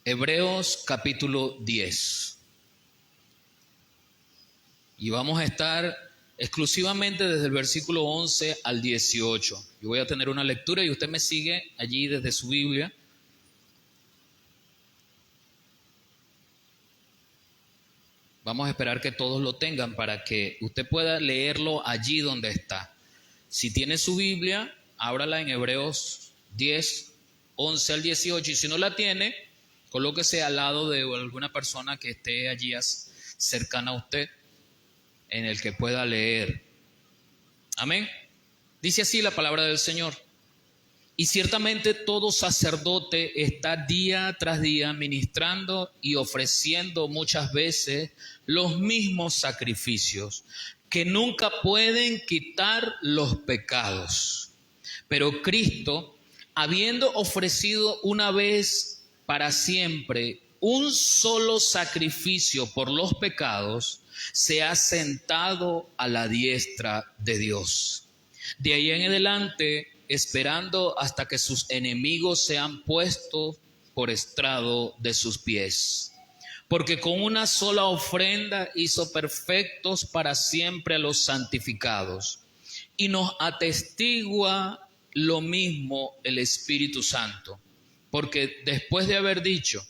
Hebreos capítulo 10. Y vamos a estar exclusivamente desde el versículo 11 al 18. Yo voy a tener una lectura y usted me sigue allí desde su Biblia. Vamos a esperar que todos lo tengan para que usted pueda leerlo allí donde está. Si tiene su Biblia, ábrala en Hebreos 10, 11 al 18. Y si no la tiene, colóquese al lado de alguna persona que esté allí cercana a usted, en el que pueda leer. Amén. Dice así la palabra del Señor. Y ciertamente todo sacerdote está día tras día ministrando y ofreciendo muchas veces los mismos sacrificios, que nunca pueden quitar los pecados. Pero Cristo, habiendo ofrecido una vez para siempre un solo sacrificio por los pecados, se ha sentado a la diestra de Dios. De ahí en adelante, esperando hasta que sus enemigos sean puestos por estrado de sus pies. Porque con una sola ofrenda hizo perfectos para siempre a los santificados. Y nos atestigua lo mismo el Espíritu Santo. Porque después de haber dicho,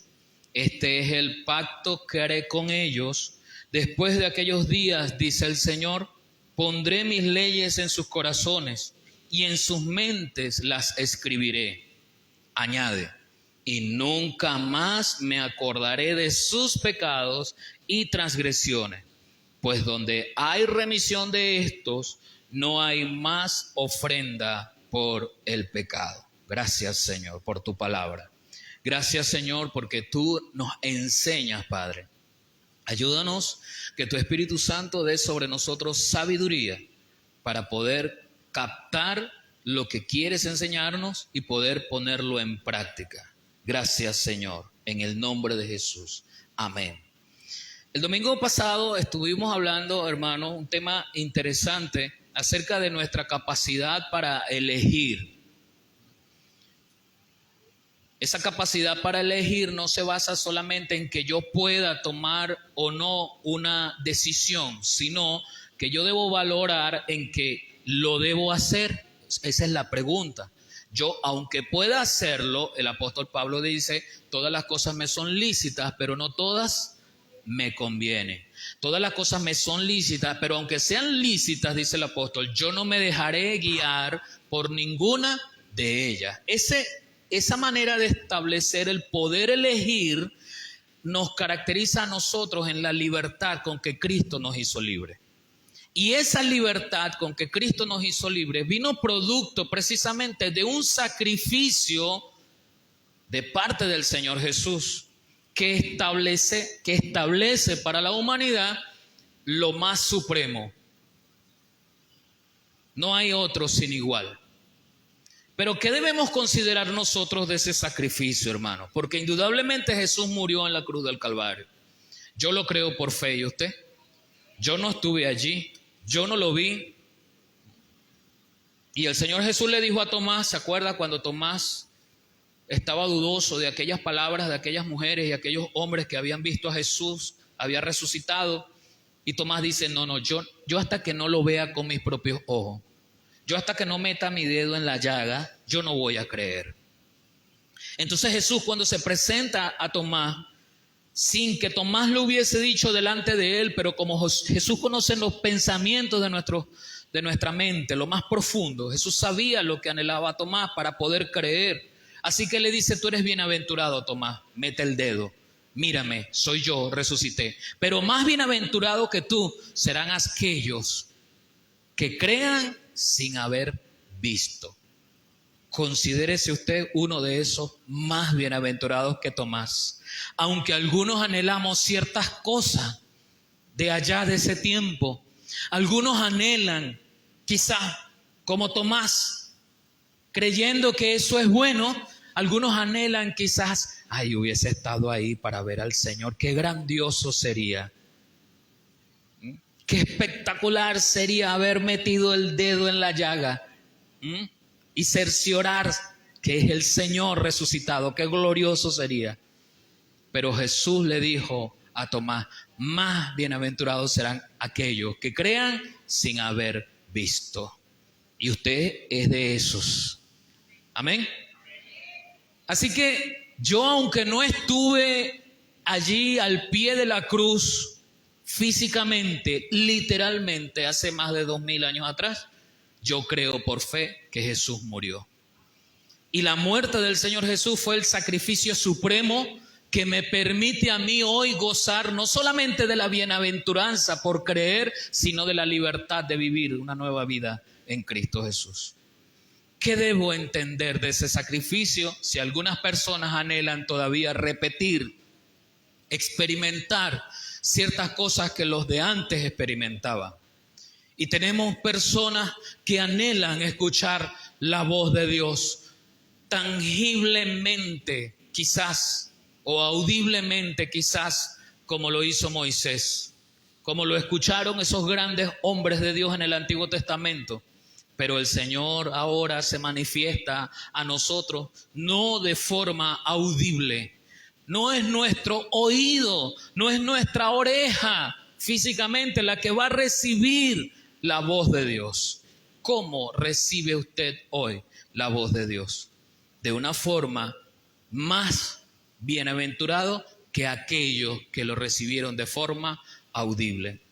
este es el pacto que haré con ellos, después de aquellos días, dice el Señor, pondré mis leyes en sus corazones y en sus mentes las escribiré. Añade, y nunca más me acordaré de sus pecados y transgresiones, pues donde hay remisión de estos, no hay más ofrenda por el pecado. Gracias, Señor, por tu palabra. Gracias, Señor, porque tú nos enseñas, Padre. Ayúdanos que tu Espíritu Santo dé sobre nosotros sabiduría para poder captar lo que quieres enseñarnos y poder ponerlo en práctica. Gracias, Señor, en el nombre de Jesús. Amén. El domingo pasado estuvimos hablando, hermano, un tema interesante acerca de nuestra capacidad para elegir. Esa capacidad para elegir no se basa solamente en que yo pueda tomar o no una decisión, sino que yo debo valorar en que lo debo hacer. Esa es la pregunta. Yo, aunque pueda hacerlo, el apóstol Pablo dice, todas las cosas me son lícitas, pero no todas me convienen. Todas las cosas me son lícitas, pero aunque sean lícitas, dice el apóstol, yo no me dejaré guiar por ninguna de ellas. Esa manera de establecer el poder elegir nos caracteriza a nosotros en la libertad con que Cristo nos hizo libres. Y esa libertad con que Cristo nos hizo libres vino producto precisamente de un sacrificio de parte del Señor Jesús que establece para la humanidad lo más supremo. No hay otro sin igual. Pero ¿qué debemos considerar nosotros de ese sacrificio, hermano? Porque indudablemente Jesús murió en la cruz del Calvario. Yo lo creo por fe, ¿y usted? Yo no estuve allí, yo no lo vi. Y el Señor Jesús le dijo a Tomás, ¿se acuerda cuando Tomás estaba dudoso de aquellas palabras de aquellas mujeres y aquellos hombres que habían visto a Jesús, había resucitado? Y Tomás dice, no, yo hasta que no lo vea con mis propios ojos, yo hasta que no meta mi dedo en la llaga, yo no voy a creer. Entonces Jesús, cuando se presenta a Tomás, sin que Tomás lo hubiese dicho delante de él, pero como Jesús conoce los pensamientos de nuestra mente, lo más profundo, Jesús sabía lo que anhelaba Tomás para poder creer. Así que le dice, tú eres bienaventurado, Tomás, mete el dedo, mírame, soy yo, resucité. Pero más bienaventurado que tú serán aquellos que crean sin haber visto. Considérese usted uno de esos más bienaventurados que Tomás. Aunque algunos anhelamos ciertas cosas de allá de ese tiempo, algunos anhelan, quizás como Tomás, creyendo que eso es bueno, algunos anhelan quizás, ay, hubiese estado ahí para ver al Señor, qué grandioso sería. Qué espectacular sería haber metido el dedo en la llaga y cerciorar que es el Señor resucitado. Qué glorioso sería. Pero Jesús le dijo a Tomás, más bienaventurados serán aquellos que crean sin haber visto. Y usted es de esos. Amén. Así que yo, aunque no estuve allí al pie de la cruz físicamente, literalmente, hace más de 2000 años atrás, yo creo por fe que Jesús murió. Y la muerte del Señor Jesús fue el sacrificio supremo que me permite a mí hoy gozar no solamente de la bienaventuranza por creer, sino de la libertad de vivir una nueva vida en Cristo Jesús. ¿Qué debo entender de ese sacrificio? Si algunas personas anhelan todavía repetir, experimentar ciertas cosas que los de antes experimentaban. Y tenemos personas que anhelan escuchar la voz de Dios tangiblemente, quizás, o audiblemente, quizás, como lo hizo Moisés, como lo escucharon esos grandes hombres de Dios en el Antiguo Testamento. Pero el Señor ahora se manifiesta a nosotros no de forma audible. No es nuestro oído, no es nuestra oreja físicamente la que va a recibir la voz de Dios. ¿Cómo recibe usted hoy la voz de Dios? De una forma más bienaventurado que aquellos que lo recibieron de forma audible.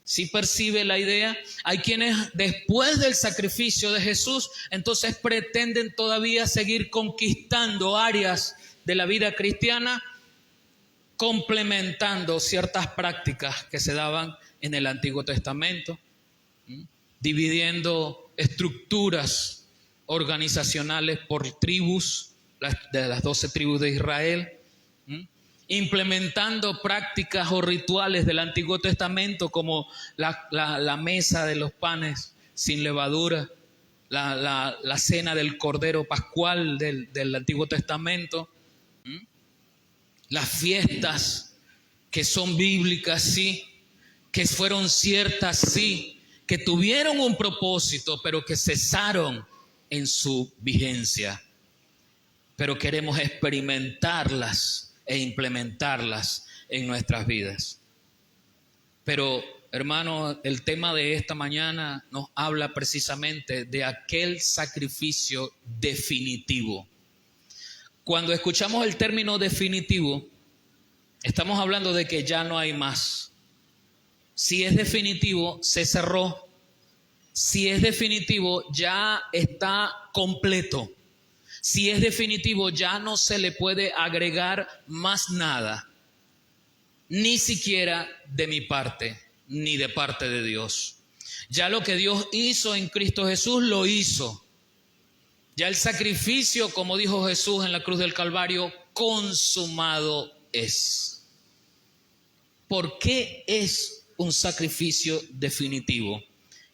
¿Sí percibe la idea? Hay quienes después del sacrificio de Jesús, entonces pretenden todavía seguir conquistando áreas de la vida cristiana, complementando ciertas prácticas que se daban en el Antiguo Testamento, dividiendo estructuras organizacionales por tribus, de las 12 tribus de Israel, implementando prácticas o rituales del Antiguo Testamento como la mesa de los panes sin levadura, la cena del Cordero Pascual del Antiguo Testamento, las fiestas que son bíblicas, sí, que fueron ciertas, sí, que tuvieron un propósito, pero que cesaron en su vigencia. Pero queremos experimentarlas e implementarlas en nuestras vidas. Pero, hermano, el tema de esta mañana nos habla precisamente de aquel sacrificio definitivo. Cuando escuchamos el término definitivo, estamos hablando de que ya no hay más. Si es definitivo, se cerró. Si es definitivo, ya está completo. Si es definitivo, ya no se le puede agregar más nada, ni siquiera de mi parte, ni de parte de Dios. Ya lo que Dios hizo en Cristo Jesús, lo hizo. Ya el sacrificio, como dijo Jesús en la cruz del Calvario, consumado es. ¿Por qué es un sacrificio definitivo?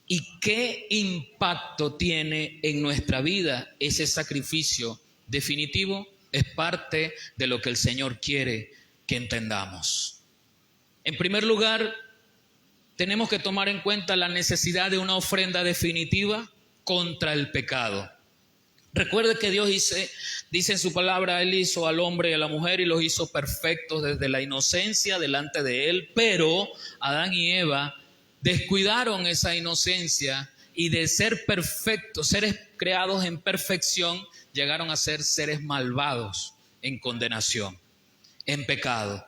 ¿Y qué impacto tiene en nuestra vida ese sacrificio definitivo? Es parte de lo que el Señor quiere que entendamos. En primer lugar, tenemos que tomar en cuenta la necesidad de una ofrenda definitiva contra el pecado. Recuerde que Dios dice en su palabra, Él hizo al hombre y a la mujer y los hizo perfectos desde la inocencia delante de Él, pero Adán y Eva descuidaron esa inocencia y de ser perfectos, seres creados en perfección, llegaron a ser seres malvados en condenación, en pecado.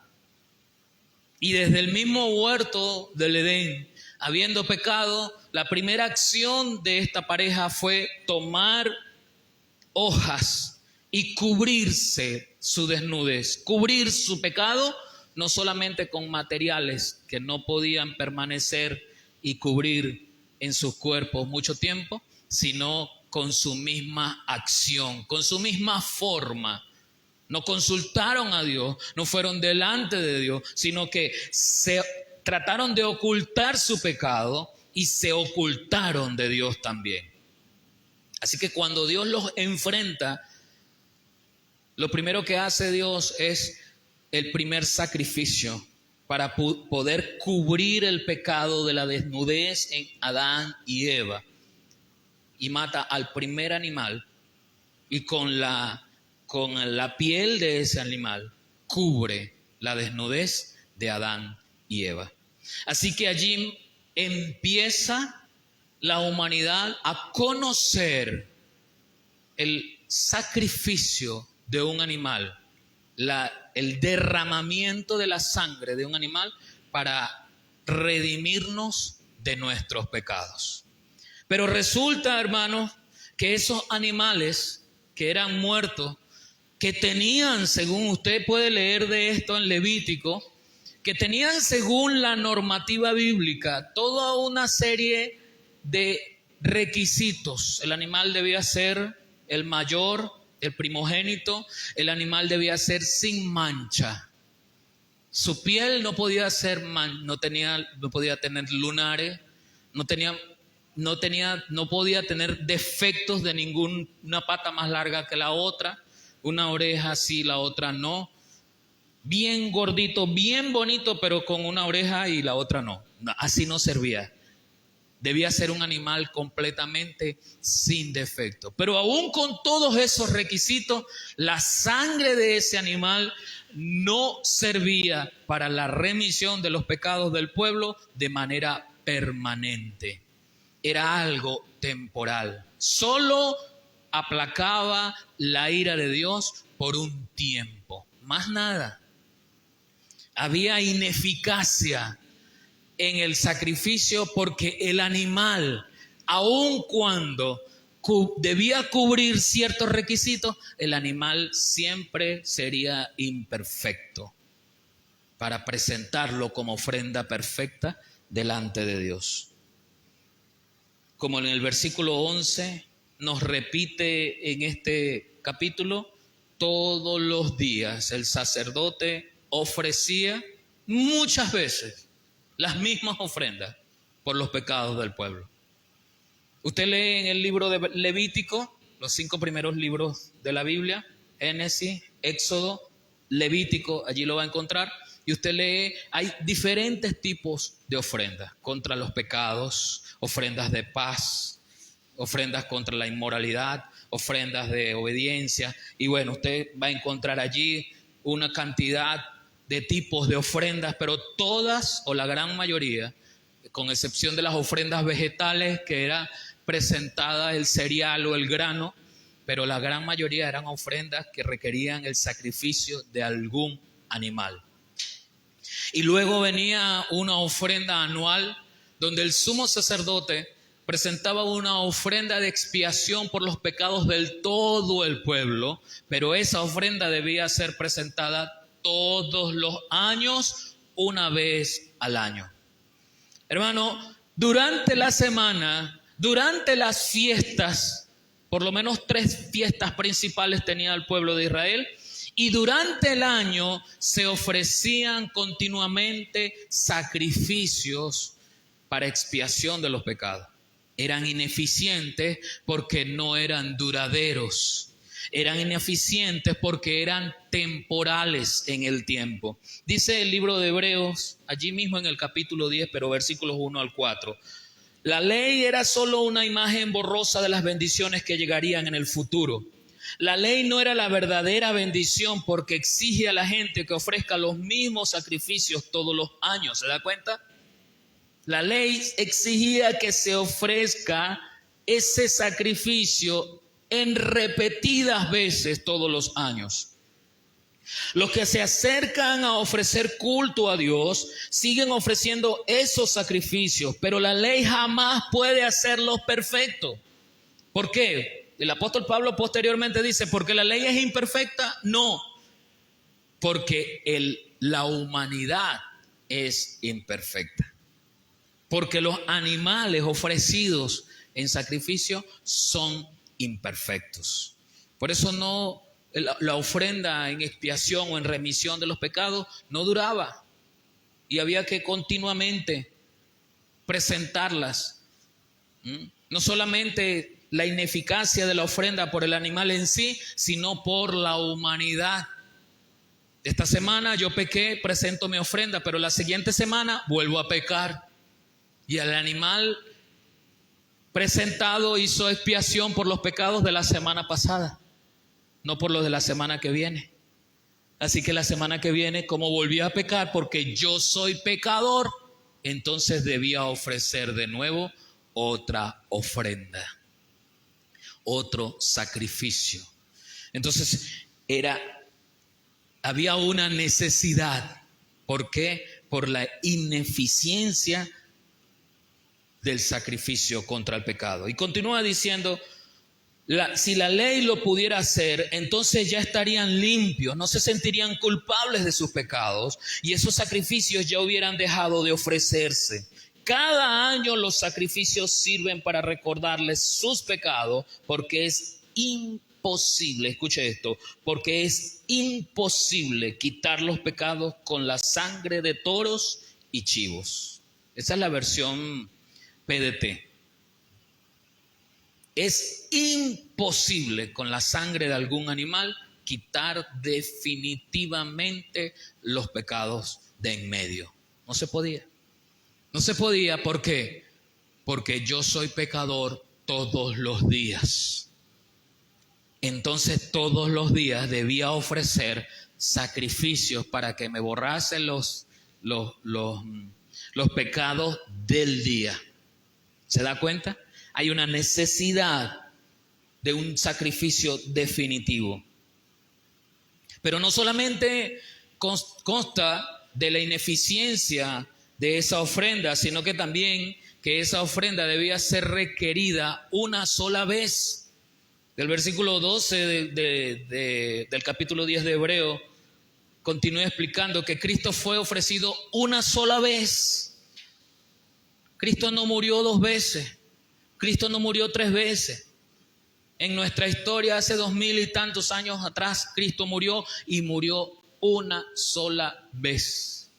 Y desde el mismo huerto del Edén, habiendo pecado, la primera acción de esta pareja fue tomar hojas y cubrirse su desnudez, cubrir su pecado, no solamente con materiales que no podían permanecer y cubrir en sus cuerpos mucho tiempo, sino con su misma acción, con su misma forma. No consultaron a Dios, no fueron delante de Dios, sino que se trataron de ocultar su pecado y se ocultaron de Dios también. Así que cuando Dios los enfrenta, lo primero que hace Dios es el primer sacrificio para poder cubrir el pecado de la desnudez en Adán y Eva. Y mata al primer animal y con la piel de ese animal cubre la desnudez de Adán y Eva. Así que allí empieza la humanidad a conocer el sacrificio de un animal, el derramamiento de la sangre de un animal para redimirnos de nuestros pecados. Pero resulta, hermanos, que esos animales que eran muertos, que tenían, según usted puede leer de esto en Levítico, que tenían según la normativa bíblica toda una serie de requisitos. El animal debía ser el mayor, el primogénito, el animal debía ser sin mancha. Su piel no podía ser no podía tener lunares, no podía tener defectos de ninguna pata más larga que la otra, una oreja sí, la otra no. Bien gordito, bien bonito, pero con una oreja y la otra no. Así no servía. Debía ser un animal completamente sin defecto. Pero aún con todos esos requisitos, la sangre de ese animal no servía para la remisión de los pecados del pueblo de manera permanente. Era algo temporal. Solo aplacaba la ira de Dios por un tiempo, más nada. Había ineficacia en el sacrificio porque el animal, aun cuando debía cubrir ciertos requisitos, el animal siempre sería imperfecto para presentarlo como ofrenda perfecta delante de Dios. Como en el versículo 11 nos repite en este capítulo, todos los días el sacerdote ofrecía muchas veces las mismas ofrendas por los pecados del pueblo. Usted lee en el libro de Levítico, los 5 primeros libros de la Biblia, Génesis, Éxodo, Levítico, allí lo va a encontrar, y usted lee, hay diferentes tipos de ofrendas contra los pecados, ofrendas de paz, ofrendas contra la inmoralidad, ofrendas de obediencia, y bueno, usted va a encontrar allí una cantidad de tipos de ofrendas, pero todas o la gran mayoría, con excepción de las ofrendas vegetales, que era presentada el cereal o el grano, pero la gran mayoría eran ofrendas que requerían el sacrificio de algún animal. Y luego venía una ofrenda anual donde el sumo sacerdote presentaba una ofrenda de expiación por los pecados del todo el pueblo, pero esa ofrenda debía ser presentada todos los años, una vez al año. Hermano, durante la semana, durante las fiestas, por lo menos 3 fiestas principales tenía el pueblo de Israel, y durante el año se ofrecían continuamente sacrificios para expiación de los pecados. Eran ineficientes porque no eran duraderos. Eran ineficientes porque eran temporales en el tiempo. Dice el libro de Hebreos, allí mismo en el capítulo 10, pero versículos 1 al 4. La ley era solo una imagen borrosa de las bendiciones que llegarían en el futuro. La ley no era la verdadera bendición porque exige a la gente que ofrezca los mismos sacrificios todos los años. ¿Se da cuenta? La ley exigía que se ofrezca ese sacrificio en repetidas veces todos los años. Los que se acercan a ofrecer culto a Dios siguen ofreciendo esos sacrificios, pero la ley jamás puede hacerlos perfectos. ¿Por qué? El apóstol Pablo posteriormente dice, ¿porque la ley es imperfecta? No, porque la humanidad es imperfecta. Porque los animales ofrecidos en sacrificio son imperfectos. Por eso la ofrenda en expiación o en remisión de los pecados no duraba. Y había que continuamente presentarlas. No solamente la ineficacia de la ofrenda por el animal en sí, sino por la humanidad. Esta semana yo pequé, presento mi ofrenda, pero la siguiente semana vuelvo a pecar. Y el animal presentado hizo expiación por los pecados de la semana pasada, no por los de la semana que viene. Así que la semana que viene, como volví a pecar porque yo soy pecador, entonces debía ofrecer de nuevo otra ofrenda, otro sacrificio. Entonces había una necesidad. ¿Por qué? Por la ineficiencia del sacrificio contra el pecado. Y continúa diciendo, si la ley lo pudiera hacer, entonces ya estarían limpios, no se sentirían culpables de sus pecados y esos sacrificios ya hubieran dejado de ofrecerse. Cada año los sacrificios sirven para recordarles sus pecados porque es imposible, escuche esto, porque es imposible quitar los pecados con la sangre de toros y chivos. Esa es la versión PDT. Es imposible con la sangre de algún animal quitar definitivamente los pecados de en medio. No se podía. No se podía, ¿por qué? Porque yo soy pecador todos los días. Entonces todos los días debía ofrecer sacrificios para que me borrasen los pecados del día. ¿Se da cuenta? Hay una necesidad de un sacrificio definitivo. Pero no solamente consta de la ineficiencia de esa ofrenda, sino que también que esa ofrenda debía ser requerida una sola vez. Del versículo 12 del capítulo 10 de Hebreo, continúa explicando que Cristo fue ofrecido una sola vez. Cristo no murió 2 veces. Cristo no murió 3 veces. En nuestra historia, hace 2000 y tantos años atrás, Cristo murió y murió una sola vez.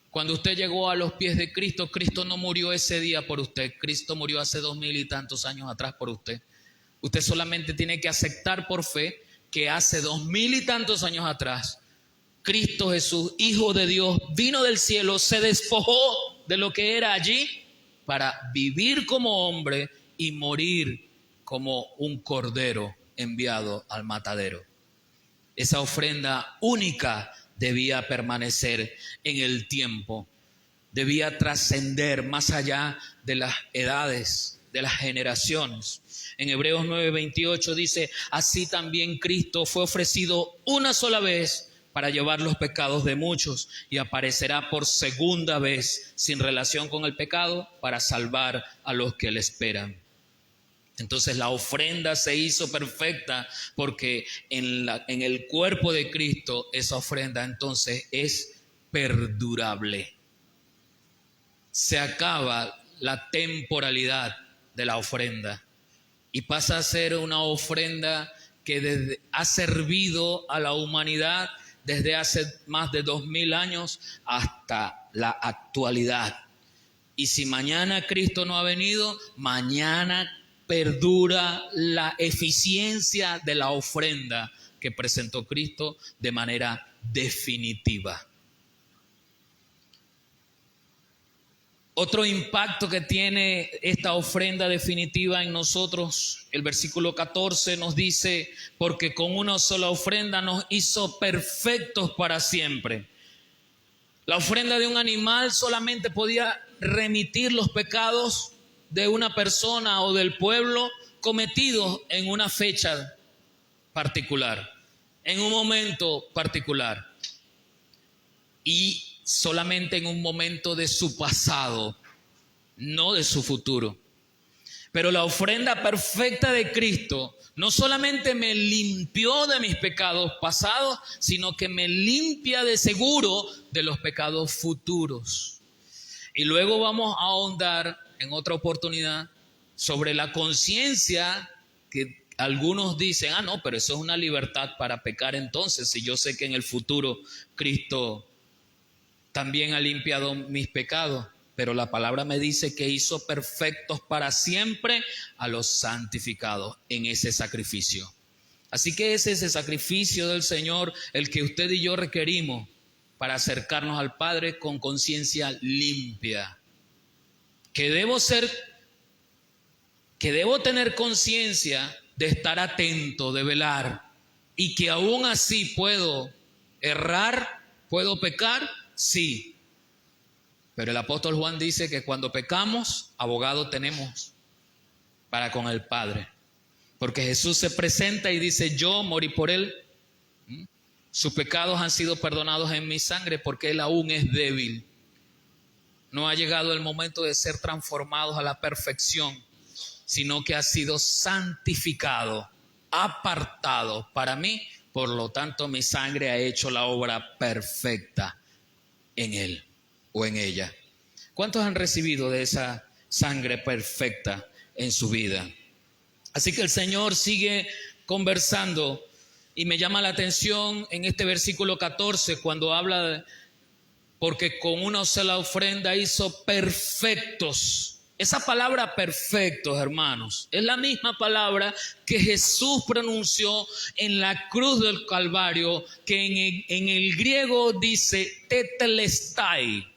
Cuando usted llegó a los pies de Cristo, Cristo no murió ese día por usted. Cristo murió hace 2000 y tantos años atrás por usted. Usted solamente tiene que aceptar por fe que hace 2000 y tantos años atrás, Cristo Jesús, Hijo de Dios, vino del cielo, se despojó de lo que era allí para vivir como hombre y morir como un cordero enviado al matadero. Esa ofrenda única debía permanecer en el tiempo, debía trascender más allá de las edades, de las generaciones. En Hebreos 9:28 dice, así también Cristo fue ofrecido una sola vez para llevar los pecados de muchos y aparecerá por segunda vez sin relación con el pecado para salvar a los que le esperan. Entonces la ofrenda se hizo perfecta porque en el cuerpo de Cristo esa ofrenda entonces es perdurable. Se acaba la temporalidad de la ofrenda y pasa a ser una ofrenda que ha servido a la humanidad desde hace más de 2000 años hasta la actualidad. Y si mañana Cristo no ha venido, mañana perdura la eficiencia de la ofrenda que presentó Cristo de manera definitiva. Otro impacto que tiene esta ofrenda definitiva en nosotros, el versículo 14 nos dice, porque con una sola ofrenda nos hizo perfectos para siempre. La ofrenda de un animal solamente podía remitir los pecados de una persona o del pueblo cometidos en una fecha particular, en un momento particular. Y solamente en un momento de su pasado, no de su futuro. Pero la ofrenda perfecta de Cristo no solamente me limpió de mis pecados pasados, sino que me limpia de seguro de los pecados futuros. Y luego vamos a ahondar en otra oportunidad sobre la conciencia que algunos dicen, no, pero eso es una libertad para pecar entonces, si yo sé que en el futuro Cristo también ha limpiado mis pecados, pero la palabra me dice que hizo perfectos para siempre a los santificados en ese sacrificio. Así que es ese sacrificio del Señor el que usted y yo requerimos para acercarnos al Padre con conciencia limpia. Que debo tener conciencia de estar atento, de velar, y que aún así puedo ¿Errar? ¿Puedo pecar? Sí. Pero el apóstol Juan dice que cuando pecamos, abogado tenemos para con el Padre. Porque Jesús se presenta y dice, yo morí por él. Sus pecados han sido perdonados en mi sangre porque él aún es débil. No ha llegado el momento de ser transformados a la perfección, sino que ha sido santificado, apartado para mí. Por lo tanto, mi sangre ha hecho la obra perfecta en él o en ella. ¿Cuántos han recibido de esa sangre perfecta en su vida? Así que el Señor sigue conversando y me llama la atención en este versículo 14 cuando habla de, porque con una sola ofrenda hizo perfectos. Esa palabra perfectos, hermanos, es la misma palabra que Jesús pronunció en la cruz del Calvario, que en el griego dice tetelestai,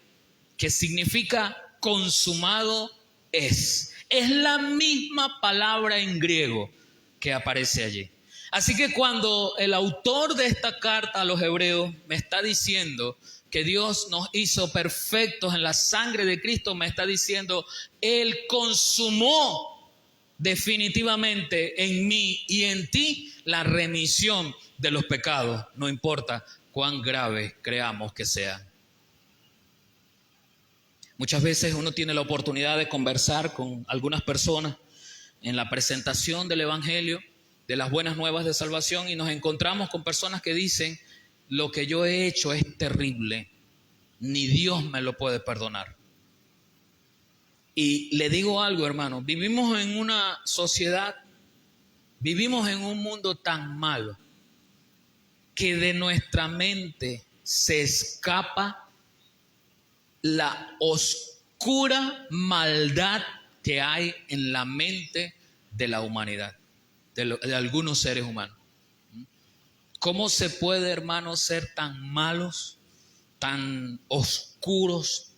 que significa consumado es. Es la misma palabra en griego que aparece allí. Así que cuando el autor de esta carta a los hebreos me está diciendo que Dios nos hizo perfectos en la sangre de Cristo, me está diciendo, Él consumó definitivamente en mí y en ti la remisión de los pecados, no importa cuán grave creamos que sea. Muchas veces uno tiene la oportunidad de conversar con algunas personas en la presentación del Evangelio, de las buenas nuevas de salvación, y nos encontramos con personas que dicen, lo que yo he hecho es terrible, ni Dios me lo puede perdonar. Y le digo algo, hermano, vivimos en una sociedad, vivimos en un mundo tan malo, que de nuestra mente se escapa la oscura maldad que hay en la mente de la humanidad, de algunos seres humanos. ¿Cómo se puede, hermano, ser tan malos, tan oscuros,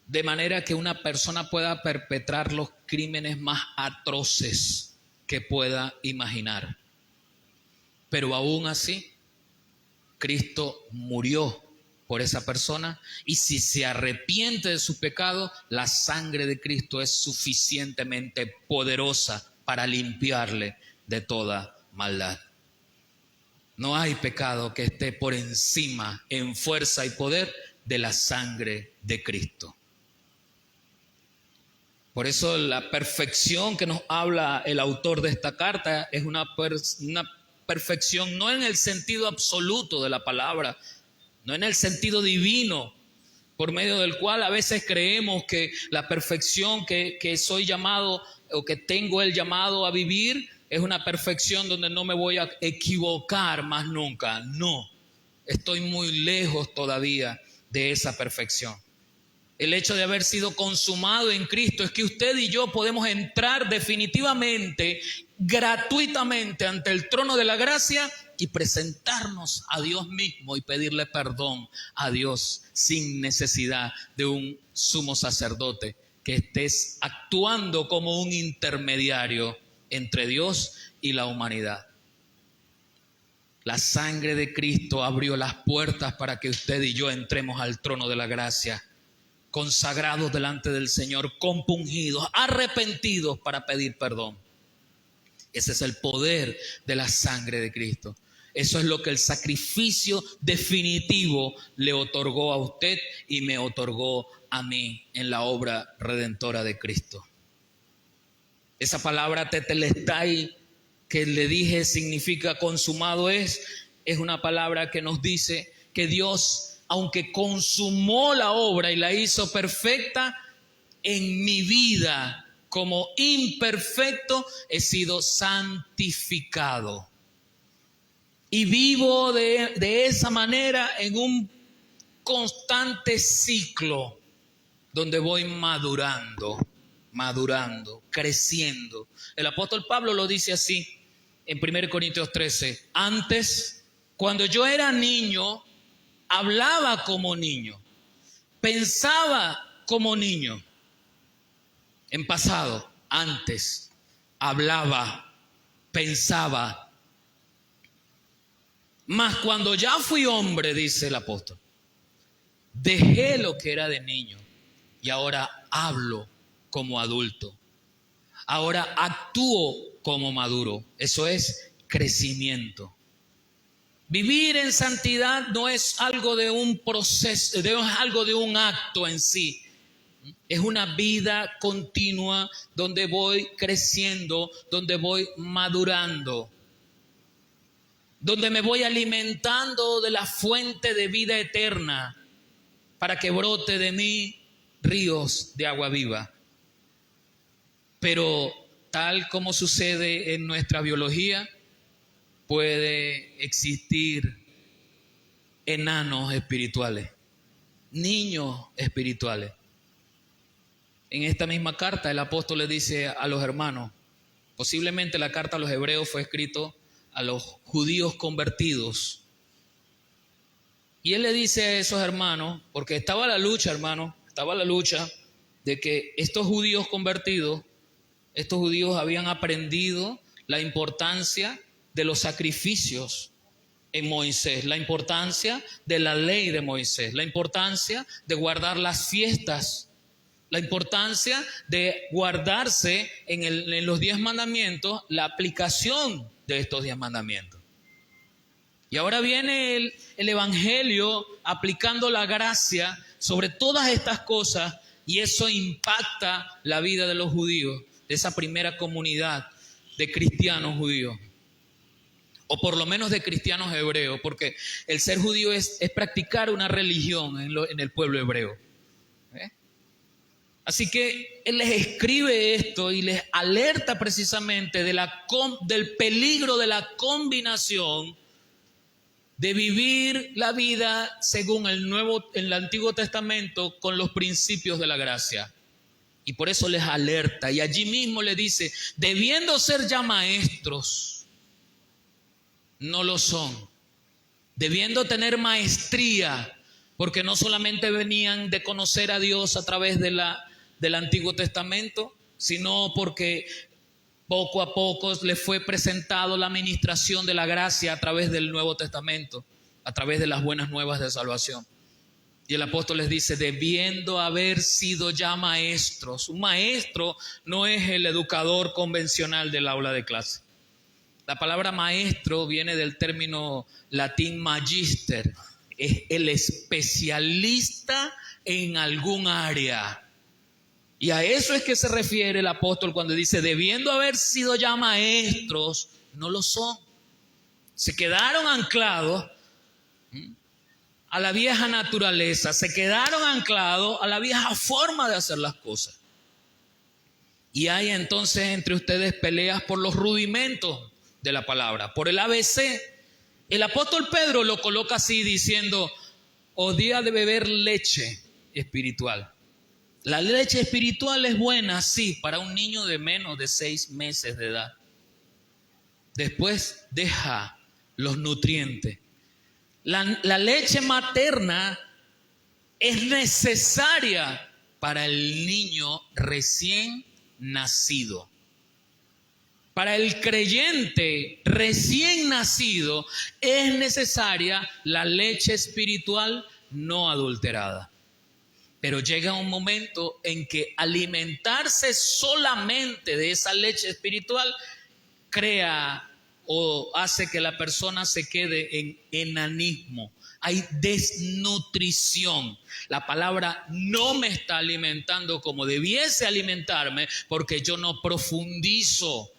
de manera que una persona pueda perpetrar los crímenes más atroces que pueda imaginar? Pero aún así, Cristo murió por esa persona, y si se arrepiente de su pecado, la sangre de Cristo es suficientemente poderosa para limpiarle de toda maldad. No hay pecado que esté por encima en fuerza y poder de la sangre de Cristo. Por eso la perfección que nos habla el autor de esta carta es una perfección no en el sentido absoluto de la palabra, no en el sentido divino, por medio del cual a veces creemos que la perfección que soy llamado o que tengo el llamado a vivir es una perfección donde no me voy a equivocar más nunca. No, estoy muy lejos todavía de esa perfección. El hecho de haber sido consumado en Cristo es que usted y yo podemos entrar definitivamente, gratuitamente ante el trono de la gracia y presentarnos a Dios mismo y pedirle perdón a Dios sin necesidad de un sumo sacerdote que estés actuando como un intermediario entre Dios y la humanidad. La sangre de Cristo abrió las puertas para que usted y yo entremos al trono de la gracia, consagrados delante del Señor, compungidos, arrepentidos para pedir perdón. Ese es el poder de la sangre de Cristo. Eso es lo que el sacrificio definitivo le otorgó a usted y me otorgó a mí en la obra redentora de Cristo. Esa palabra tetelestai que le dije significa consumado es una palabra que nos dice que Dios, aunque consumó la obra y la hizo perfecta, en mi vida como imperfecto he sido santificado. Y vivo de esa manera en un constante ciclo donde voy madurando, creciendo. El apóstol Pablo lo dice así en 1 Corintios 13. Antes, cuando yo era niño, hablaba como niño, pensaba como niño. En pasado, antes, hablaba, pensaba Mas cuando ya fui hombre, dice el apóstol, dejé lo que era de niño y ahora hablo como adulto. Ahora actúo como maduro. Eso es crecimiento. Vivir en santidad no es algo de un proceso, no es algo de un acto en sí. Es una vida continua donde voy creciendo, donde voy madurando, donde me voy alimentando de la fuente de vida eterna para que brote de mí ríos de agua viva. Pero tal como sucede en nuestra biología, puede existir enanos espirituales, niños espirituales. En esta misma carta el apóstol le dice a los hermanos, posiblemente la carta a los hebreos fue escrito a los judíos convertidos. Y él le dice a esos hermanos, porque estaba la lucha, hermanos, estaba la lucha de que estos judíos convertidos, estos judíos habían aprendido la importancia de los sacrificios en Moisés, la importancia de la ley de Moisés, la importancia de guardar las fiestas, la importancia de guardarse en los 10 mandamientos, la aplicación de estos 10 mandamientos. Y ahora viene el Evangelio aplicando la gracia sobre todas estas cosas y eso impacta la vida de los judíos, de esa primera comunidad de cristianos judíos, o por lo menos de cristianos hebreos, porque el ser judío es practicar una religión en el pueblo hebreo. Así que él les escribe esto y les alerta precisamente del peligro de la combinación de vivir la vida según el Antiguo Testamento con los principios de la gracia. Y por eso les alerta y allí mismo le dice, debiendo ser ya maestros, no lo son. Debiendo tener maestría, porque no solamente venían de conocer a Dios a través del Antiguo Testamento, sino porque poco a poco les fue presentado la administración de la gracia a través del Nuevo Testamento, a través de las buenas nuevas de salvación. Y el apóstol les dice, debiendo haber sido ya maestros. Un maestro no es el educador convencional del aula de clase. La palabra maestro viene del término latín magister, es el especialista en algún área. Y a eso es que se refiere el apóstol cuando dice, debiendo haber sido ya maestros, no lo son. Se quedaron anclados a la vieja naturaleza, se quedaron anclados a la vieja forma de hacer las cosas. Y hay entonces entre ustedes peleas por los rudimentos de la palabra, por el ABC. El apóstol Pedro lo coloca así diciendo, os di de beber leche espiritual. La leche espiritual es buena, sí, para un niño de menos de 6 meses de edad. Después deja los nutrientes. La leche materna es necesaria para el niño recién nacido. Para el creyente recién nacido es necesaria la leche espiritual no adulterada. Pero llega un momento en que alimentarse solamente de esa leche espiritual crea o hace que la persona se quede en enanismo. Hay desnutrición. La palabra no me está alimentando como debiese alimentarme porque yo no profundizo.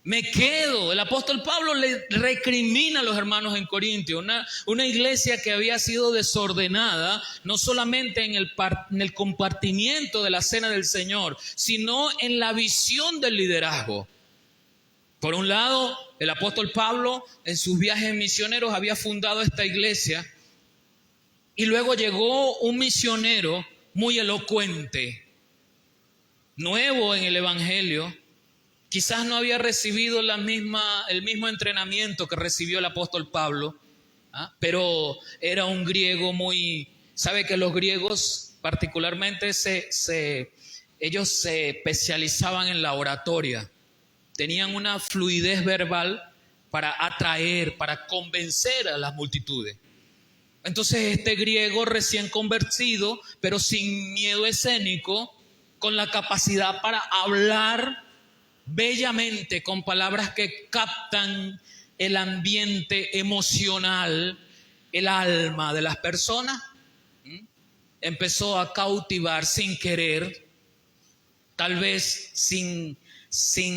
Me quedo. El apóstol Pablo le recrimina a los hermanos en Corintios, una iglesia que había sido desordenada, no solamente en el compartimiento de la cena del Señor, sino en la visión del liderazgo. Por un lado, el apóstol Pablo en sus viajes misioneros había fundado esta iglesia y luego llegó un misionero muy elocuente, nuevo en el evangelio. Quizás no había recibido el mismo entrenamiento que recibió el apóstol Pablo, pero era un griego muy... ¿Sabe que los griegos particularmente ellos se especializaban en la oratoria? Tenían una fluidez verbal para atraer, para convencer a las multitudes. Entonces este griego recién convertido, pero sin miedo escénico, con la capacidad para hablar bellamente con palabras que captan el ambiente emocional, el alma de las personas, empezó a cautivar sin querer, tal vez sin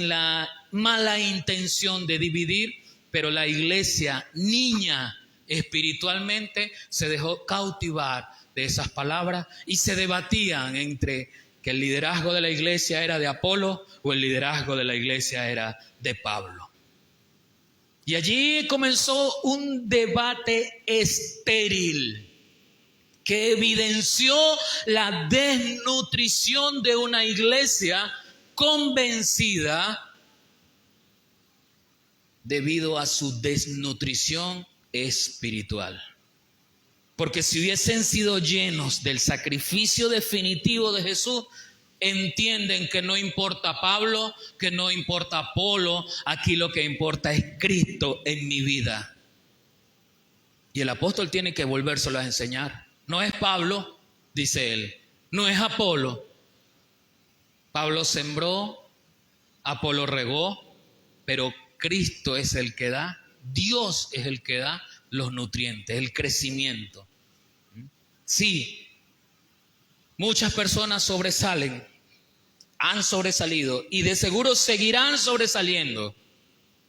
la mala intención de dividir, pero la iglesia, niña espiritualmente, se dejó cautivar de esas palabras y se debatían entre que el liderazgo de la iglesia era de Apolo o el liderazgo de la iglesia era de Pablo. Y allí comenzó un debate estéril que evidenció la desnutrición de una iglesia convencida debido a su desnutrición espiritual. Porque si hubiesen sido llenos del sacrificio definitivo de Jesús, entienden que no importa Pablo, que no importa Apolo, aquí lo que importa es Cristo en mi vida. Y el apóstol tiene que volvérselo a enseñar. No es Pablo, dice él, no es Apolo. Pablo sembró, Apolo regó, pero Cristo es el que da, Dios es el que da los nutrientes, el crecimiento. Sí, muchas personas sobresalen, han sobresalido y de seguro seguirán sobresaliendo.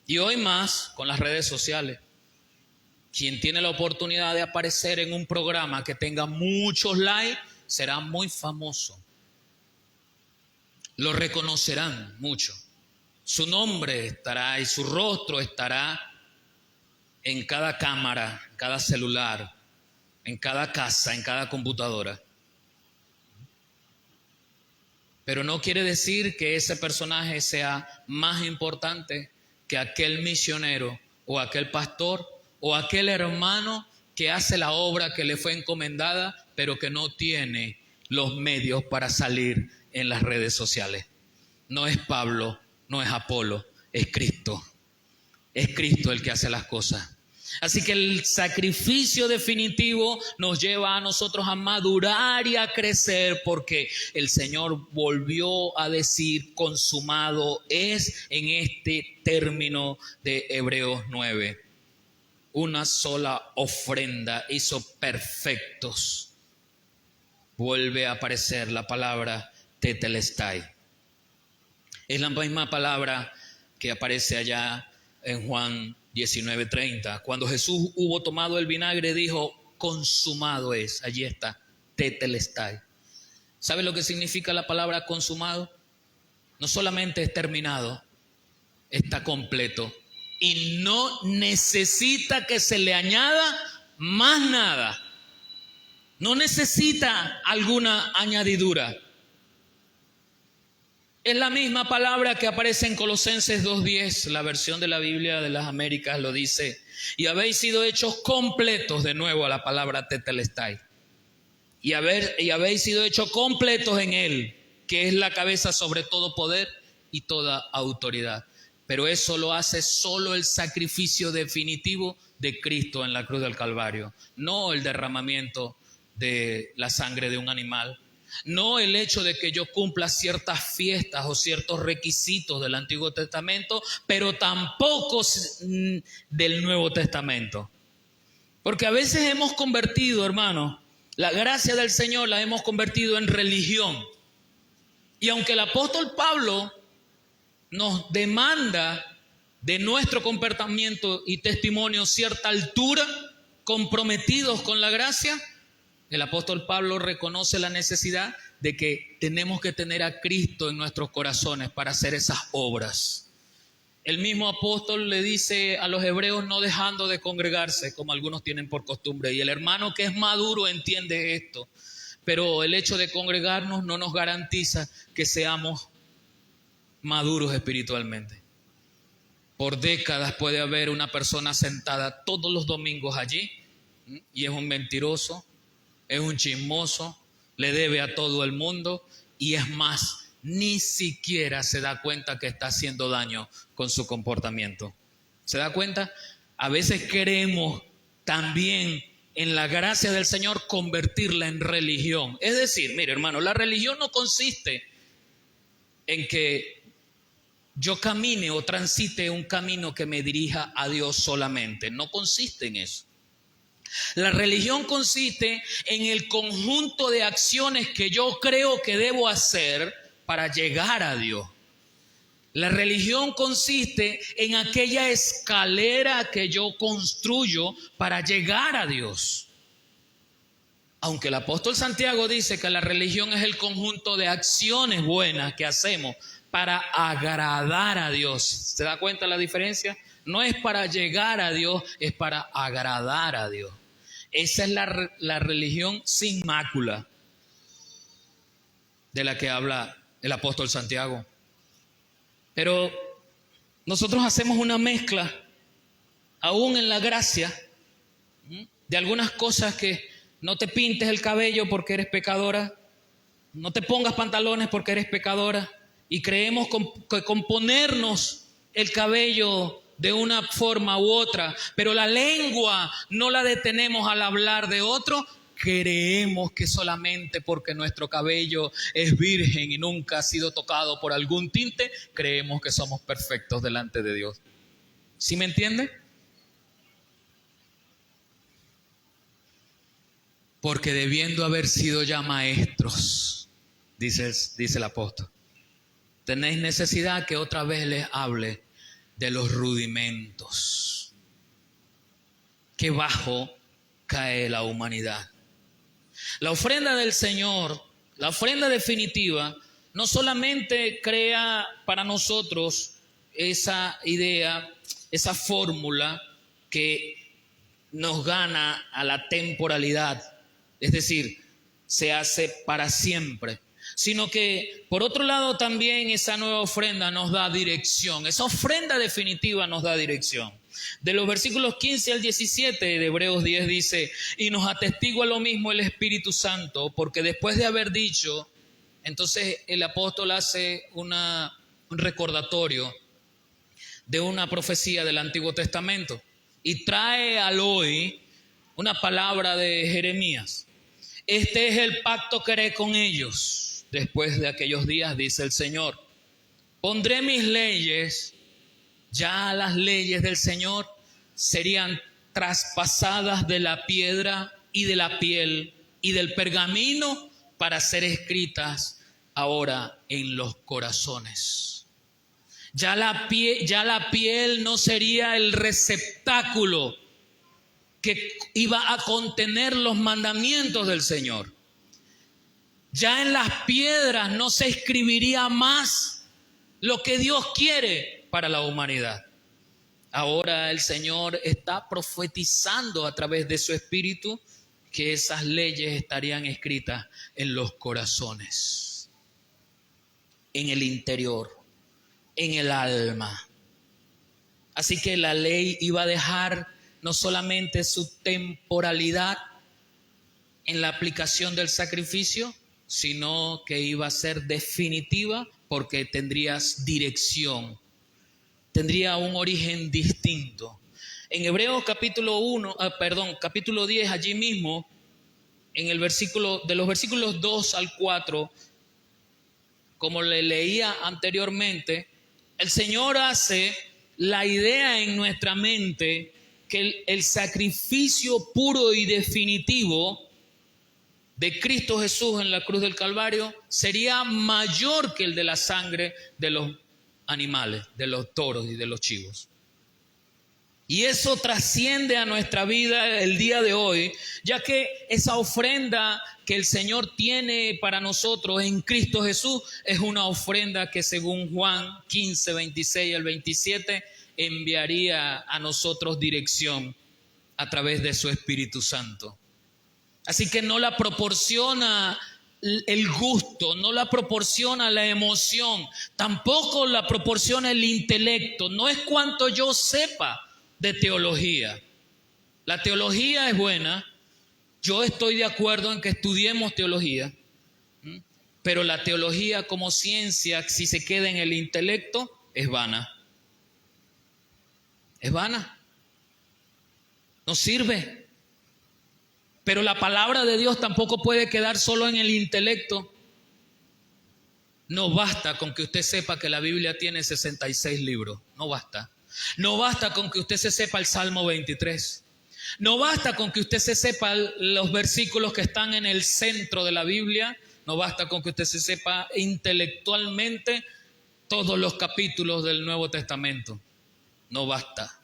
Y hoy más con las redes sociales. Quien tiene la oportunidad de aparecer en un programa que tenga muchos likes será muy famoso. Lo reconocerán mucho. Su nombre estará y su rostro estará en cada cámara, en cada celular, en cada casa, en cada computadora. Pero no quiere decir que ese personaje sea más importante que aquel misionero o aquel pastor o aquel hermano que hace la obra que le fue encomendada, pero que no tiene los medios para salir en las redes sociales. No es Pablo, no es Apolo, es Cristo. Es Cristo el que hace las cosas. Así que el sacrificio definitivo nos lleva a nosotros a madurar y a crecer, porque el Señor volvió a decir consumado es en este término de Hebreos 9. Una sola ofrenda hizo perfectos. Vuelve a aparecer la palabra tetelestai. Es la misma palabra que aparece allá en Juan 19:30. Cuando Jesús hubo tomado el vinagre, dijo, consumado es. Allí está, tetelestai. ¿Sabe lo que significa la palabra consumado? No solamente es terminado, está completo. Y no necesita que se le añada más nada. No necesita alguna añadidura. Es la misma palabra que aparece en Colosenses 2:10, la versión de la Biblia de las Américas lo dice. Y habéis sido hechos completos, de nuevo a la palabra tetelestai. Y habéis sido hechos completos en Él, que es la cabeza sobre todo poder y toda autoridad. Pero eso lo hace solo el sacrificio definitivo de Cristo en la cruz del Calvario, no el derramamiento de la sangre de un animal. No el hecho de que yo cumpla ciertas fiestas o ciertos requisitos del Antiguo Testamento, pero tampoco del Nuevo Testamento. Porque a veces hemos convertido, hermanos, la gracia del Señor la hemos convertido en religión. Y aunque el apóstol Pablo nos demanda de nuestro comportamiento y testimonio cierta altura, comprometidos con la gracia, el apóstol Pablo reconoce la necesidad de que tenemos que tener a Cristo en nuestros corazones para hacer esas obras. El mismo apóstol le dice a los hebreos no dejando de congregarse, como algunos tienen por costumbre. Y el hermano que es maduro entiende esto. Pero el hecho de congregarnos no nos garantiza que seamos maduros espiritualmente. Por décadas puede haber una persona sentada todos los domingos allí y es un mentiroso, es un chismoso, le debe a todo el mundo y es más, ni siquiera se da cuenta que está haciendo daño con su comportamiento. ¿Se da cuenta? A veces queremos también en la gracia del Señor convertirla en religión. Es decir, mire hermano, la religión no consiste en que yo camine o transite un camino que me dirija a Dios solamente. No consiste en eso. La religión consiste en el conjunto de acciones que yo creo que debo hacer para llegar a Dios. La religión consiste en aquella escalera que yo construyo para llegar a Dios. Aunque el apóstol Santiago dice que la religión es el conjunto de acciones buenas que hacemos para agradar a Dios. ¿Se da cuenta la diferencia? No es para llegar a Dios, es para agradar a Dios. Esa es la religión sin mácula de la que habla el apóstol Santiago. Pero nosotros hacemos una mezcla, aún en la gracia, de algunas cosas que no te pintes el cabello porque eres pecadora, no te pongas pantalones porque eres pecadora, y creemos que con ponernos el cabello de una forma u otra, pero la lengua no la detenemos al hablar de otro. Creemos que solamente porque nuestro cabello es virgen y nunca ha sido tocado por algún tinte, creemos que somos perfectos delante de Dios. ¿Sí me entiende? Porque debiendo haber sido ya maestros, dice el apóstol, tenéis necesidad que otra vez les hable de los rudimentos. Qué bajo cae la humanidad. La ofrenda del Señor, la ofrenda definitiva, no solamente crea para nosotros esa idea, esa fórmula que nos gana a la temporalidad, es decir, se hace para siempre, sino que por otro lado también esa nueva ofrenda nos da dirección. Esa ofrenda definitiva nos da dirección. De los versículos 15 al 17 de Hebreos 10 dice: y nos atestigua lo mismo el Espíritu Santo, porque después de haber dicho, entonces el apóstol hace un recordatorio de una profecía del Antiguo Testamento y trae al hoy una palabra de Jeremías. Este es el pacto que haré con ellos después de aquellos días, dice el Señor. Pondré mis leyes. Ya las leyes del Señor serían traspasadas de la piedra y de la piel y del pergamino para ser escritas ahora en los corazones. Ya la piel no sería el receptáculo que iba a contener los mandamientos del Señor. Ya en las piedras no se escribiría más lo que Dios quiere para la humanidad. Ahora el Señor está profetizando a través de su Espíritu que esas leyes estarían escritas en los corazones, en el interior, en el alma. Así que la ley iba a dejar no solamente su temporalidad en la aplicación del sacrificio, sino que iba a ser definitiva porque tendrías dirección. Tendría un origen distinto. En Hebreos capítulo 10, allí mismo, en el versículo, de los versículos 2 al 4, como le leía anteriormente, el Señor hace la idea en nuestra mente que el sacrificio puro y definitivo de Cristo Jesús en la cruz del Calvario sería mayor que el de la sangre de los animales, de los toros y de los chivos. Y eso trasciende a nuestra vida el día de hoy, ya que esa ofrenda que el Señor tiene para nosotros en Cristo Jesús es una ofrenda que según Juan 15, 26 al 27 enviaría a nosotros dirección a través de su Espíritu Santo. Así que no la proporciona el gusto, no la proporciona la emoción, tampoco la proporciona el intelecto. No es cuanto yo sepa de teología. La teología es buena, yo estoy de acuerdo en que estudiemos teología, pero la teología como ciencia, si se queda en el intelecto, es vana. es vana, no sirve. Pero la palabra de Dios tampoco puede quedar solo en el intelecto. No basta con que usted sepa que la Biblia tiene 66 libros, no basta. No basta con que usted se sepa el Salmo 23. No basta con que usted se sepa los versículos que están en el centro de la Biblia. No basta con que usted se sepa intelectualmente todos los capítulos del Nuevo Testamento. No basta.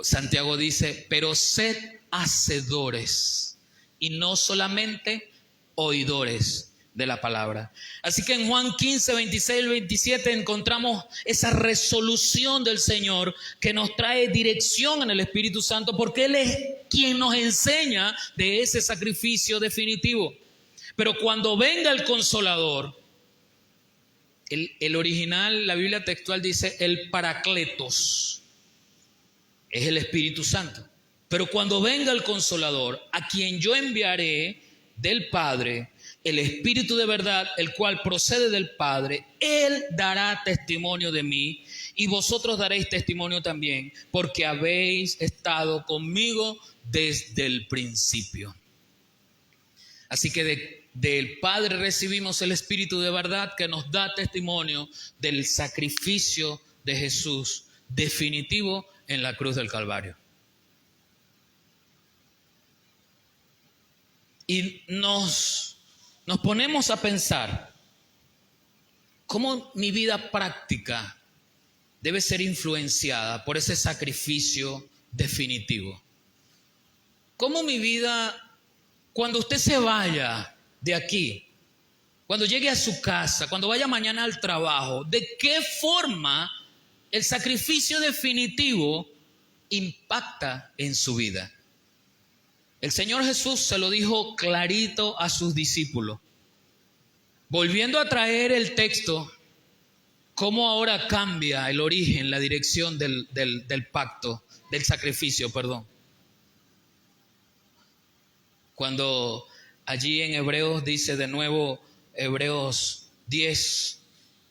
Santiago dice, pero sed hacedores y no solamente oidores de la palabra. Así que en Juan 15, 26 y 27 encontramos esa resolución del Señor que nos trae dirección en el Espíritu Santo, porque Él es quien nos enseña de ese sacrificio definitivo. Pero cuando venga el Consolador, el original, la Biblia textual dice el Paracletos, es el Espíritu Santo. Pero cuando venga el Consolador, a quien yo enviaré del Padre, el Espíritu de verdad, el cual procede del Padre, Él dará testimonio de mí y vosotros daréis testimonio también, porque habéis estado conmigo desde el principio. Así que del Padre recibimos el Espíritu de verdad que nos da testimonio del sacrificio de Jesús definitivo en la cruz del Calvario. Y nos ponemos a pensar cómo mi vida práctica debe ser influenciada por ese sacrificio definitivo. Cómo mi vida, cuando usted se vaya de aquí, cuando llegue a su casa, cuando vaya mañana al trabajo, ¿de qué forma el sacrificio definitivo impacta en su vida? El Señor Jesús se lo dijo clarito a sus discípulos. Volviendo a traer el texto, cómo ahora cambia el origen, la dirección del pacto, del sacrificio, perdón. Cuando allí en Hebreos dice de nuevo, Hebreos 10,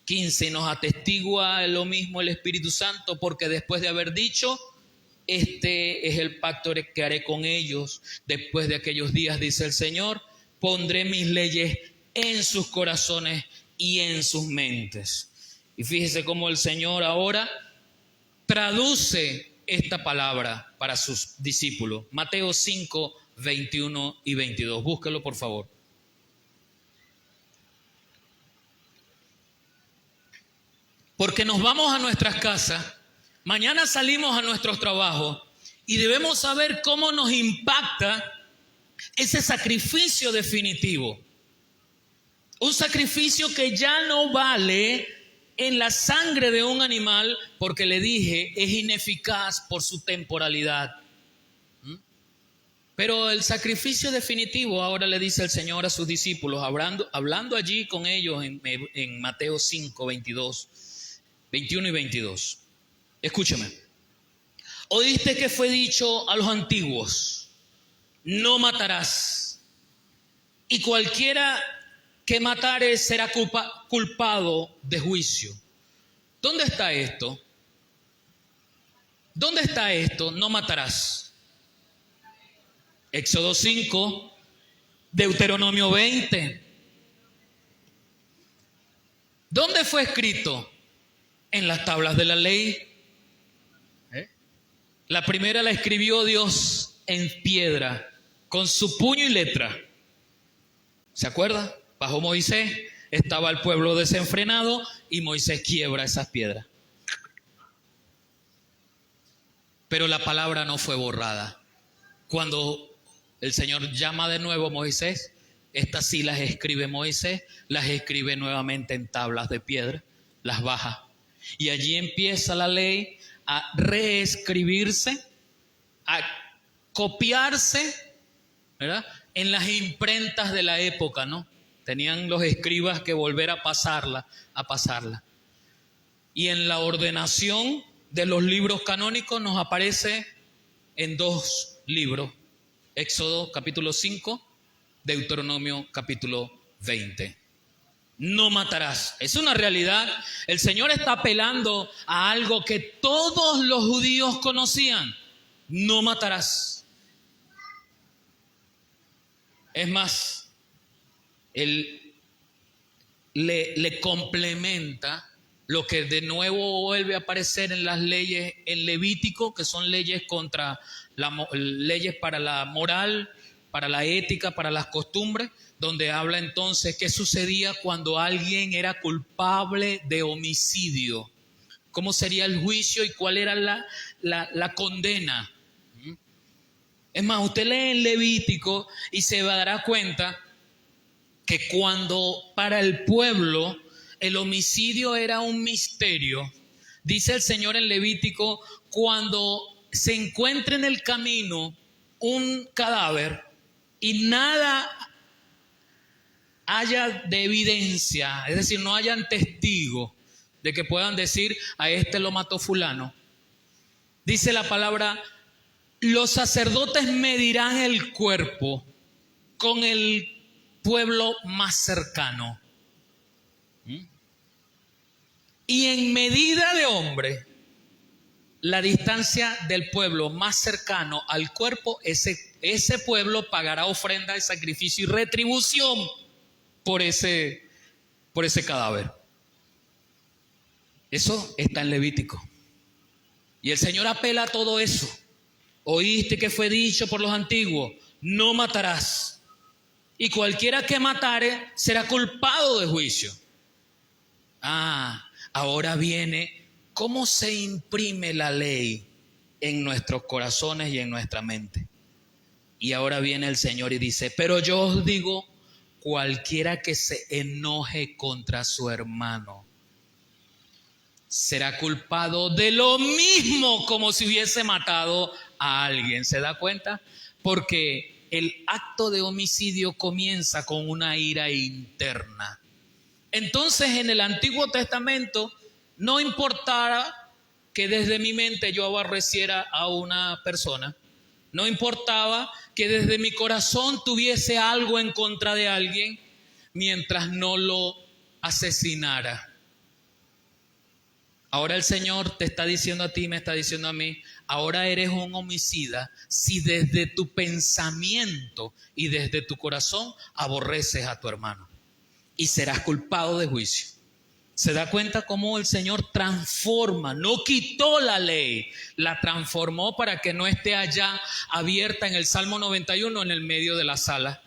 15, nos atestigua lo mismo el Espíritu Santo, porque después de haber dicho, este es el pacto que haré con ellos después de aquellos días, dice el Señor, pondré mis leyes en sus corazones y en sus mentes. Y fíjese cómo el Señor ahora traduce esta palabra para sus discípulos. Mateo 5, 21 y 22. Búsquelo, por favor. Porque nos vamos a nuestras casas, mañana salimos a nuestros trabajos y debemos saber cómo nos impacta ese sacrificio definitivo. Un sacrificio que ya no vale en la sangre de un animal, porque le dije, es ineficaz por su temporalidad. Pero el sacrificio definitivo, ahora le dice el Señor a sus discípulos, hablando allí con ellos en Mateo 5, 22, 21 y 22. Escúcheme. Oíste que fue dicho a los antiguos, no matarás, y cualquiera que matare será culpado de juicio. ¿Dónde está esto? ¿Dónde está esto? No matarás. Éxodo 5, Deuteronomio 20. ¿Dónde fue escrito? En las tablas de la ley. La primera la escribió Dios en piedra, con su puño y letra. ¿Se acuerda? Bajo Moisés estaba el pueblo desenfrenado y Moisés quiebra esas piedras. Pero la palabra no fue borrada. Cuando el Señor llama de nuevo a Moisés, estas sí las escribe Moisés, las escribe nuevamente en tablas de piedra, las baja. Y allí empieza la ley a reescribirse, a copiarse, ¿verdad?, en las imprentas de la época, ¿no? Tenían los escribas que volver a pasarla. Y en la ordenación de los libros canónicos nos aparece en 2 libros. Éxodo capítulo 5, Deuteronomio capítulo 20. No matarás. Es una realidad. El Señor está apelando a algo que todos los judíos conocían. No matarás. Es más, Él le complementa lo que de nuevo vuelve a aparecer en las leyes en Levítico, que son leyes leyes para la moral, para la ética, para las costumbres, donde habla entonces qué sucedía cuando alguien era culpable de homicidio, cómo sería el juicio y cuál era la condena. Es más, usted lee en Levítico y se dará cuenta que cuando para el pueblo el homicidio era un misterio, dice el Señor en Levítico, cuando se encuentra en el camino un cadáver y nada haya de evidencia, es decir, no hayan testigos de que puedan decir a este lo mató fulano, dice la palabra, los sacerdotes medirán el cuerpo con el pueblo más cercano. Y en medida de hombre, la distancia del pueblo más cercano al cuerpo, ese pueblo pagará ofrenda de sacrificio y retribución por ese cadáver. Eso está en Levítico. Y el Señor apela a todo eso. Oíste que fue dicho por los antiguos, no matarás. Y cualquiera que matare será culpado de juicio. Ahora viene cómo se imprime la ley en nuestros corazones y en nuestra mente. Y ahora viene el Señor y dice, pero yo os digo, cualquiera que se enoje contra su hermano será culpado de lo mismo como si hubiese matado a alguien. ¿Se da cuenta? Porque el acto de homicidio comienza con una ira interna. Entonces, en el Antiguo Testamento no importara que desde mi mente yo aborreciera a una persona, no importaba que desde mi corazón tuviese algo en contra de alguien mientras no lo asesinara. Ahora el Señor te está diciendo a ti, me está diciendo a mí, ahora eres un homicida si desde tu pensamiento y desde tu corazón aborreces a tu hermano y serás culpado de juicio. ¿Se da cuenta cómo el Señor transforma? No quitó la ley, la transformó para que no esté allá abierta en el Salmo 91 en el medio de la sala.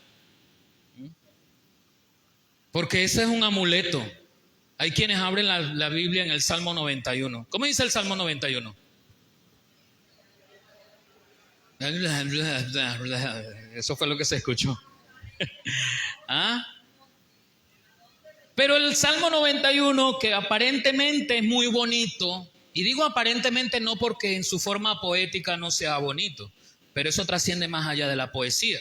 Porque ese es un amuleto. Hay quienes abren la Biblia en el Salmo 91. ¿Cómo dice el Salmo 91? Eso fue lo que se escuchó. ¿Ah? Pero el Salmo 91, que aparentemente es muy bonito, y digo aparentemente no porque en su forma poética no sea bonito, pero eso trasciende más allá de la poesía.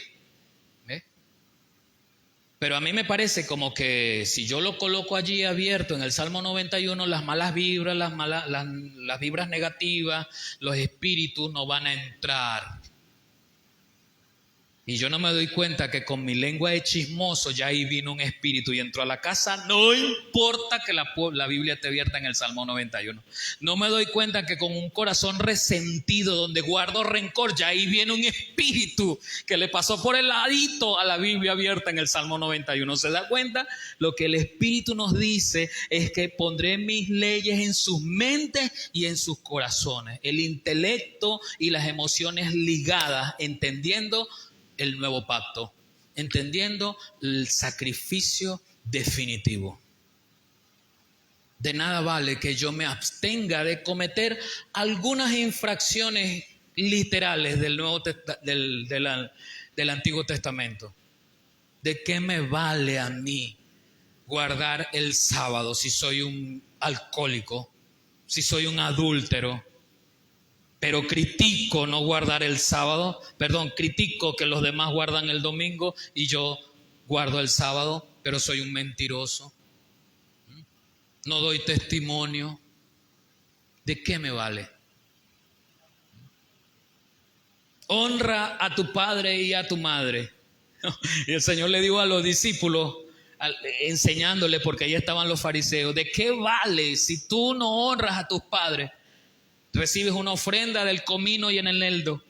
Pero a mí me parece como que si yo lo coloco allí abierto en el Salmo 91, las malas vibras, las vibras negativas, los espíritus no van a entrar. Y yo no me doy cuenta que con mi lengua de chismoso ya ahí vino un espíritu y entró a la casa. No importa que la Biblia esté abierta en el Salmo 91. No me doy cuenta que con un corazón resentido donde guardo rencor, ya ahí viene un espíritu que le pasó por el ladito a la Biblia abierta en el Salmo 91. ¿Se da cuenta? Lo que el espíritu nos dice es que pondré mis leyes en sus mentes y en sus corazones. El intelecto y las emociones ligadas, entendiendo el nuevo pacto, entendiendo el sacrificio definitivo. De nada vale que yo me abstenga de cometer algunas infracciones literales del Antiguo Testamento. ¿De qué me vale a mí guardar el sábado si soy un alcohólico, si soy un adúltero? Pero critico no guardar el sábado, critico que los demás guardan el domingo y yo guardo el sábado, pero soy un mentiroso. No doy testimonio. ¿De qué me vale? Honra a tu padre y a tu madre. Y el Señor le dijo a los discípulos, enseñándole, porque ahí estaban los fariseos, ¿de qué vale si tú no honras a tus padres? Recibes una ofrenda del comino y en el eneldo.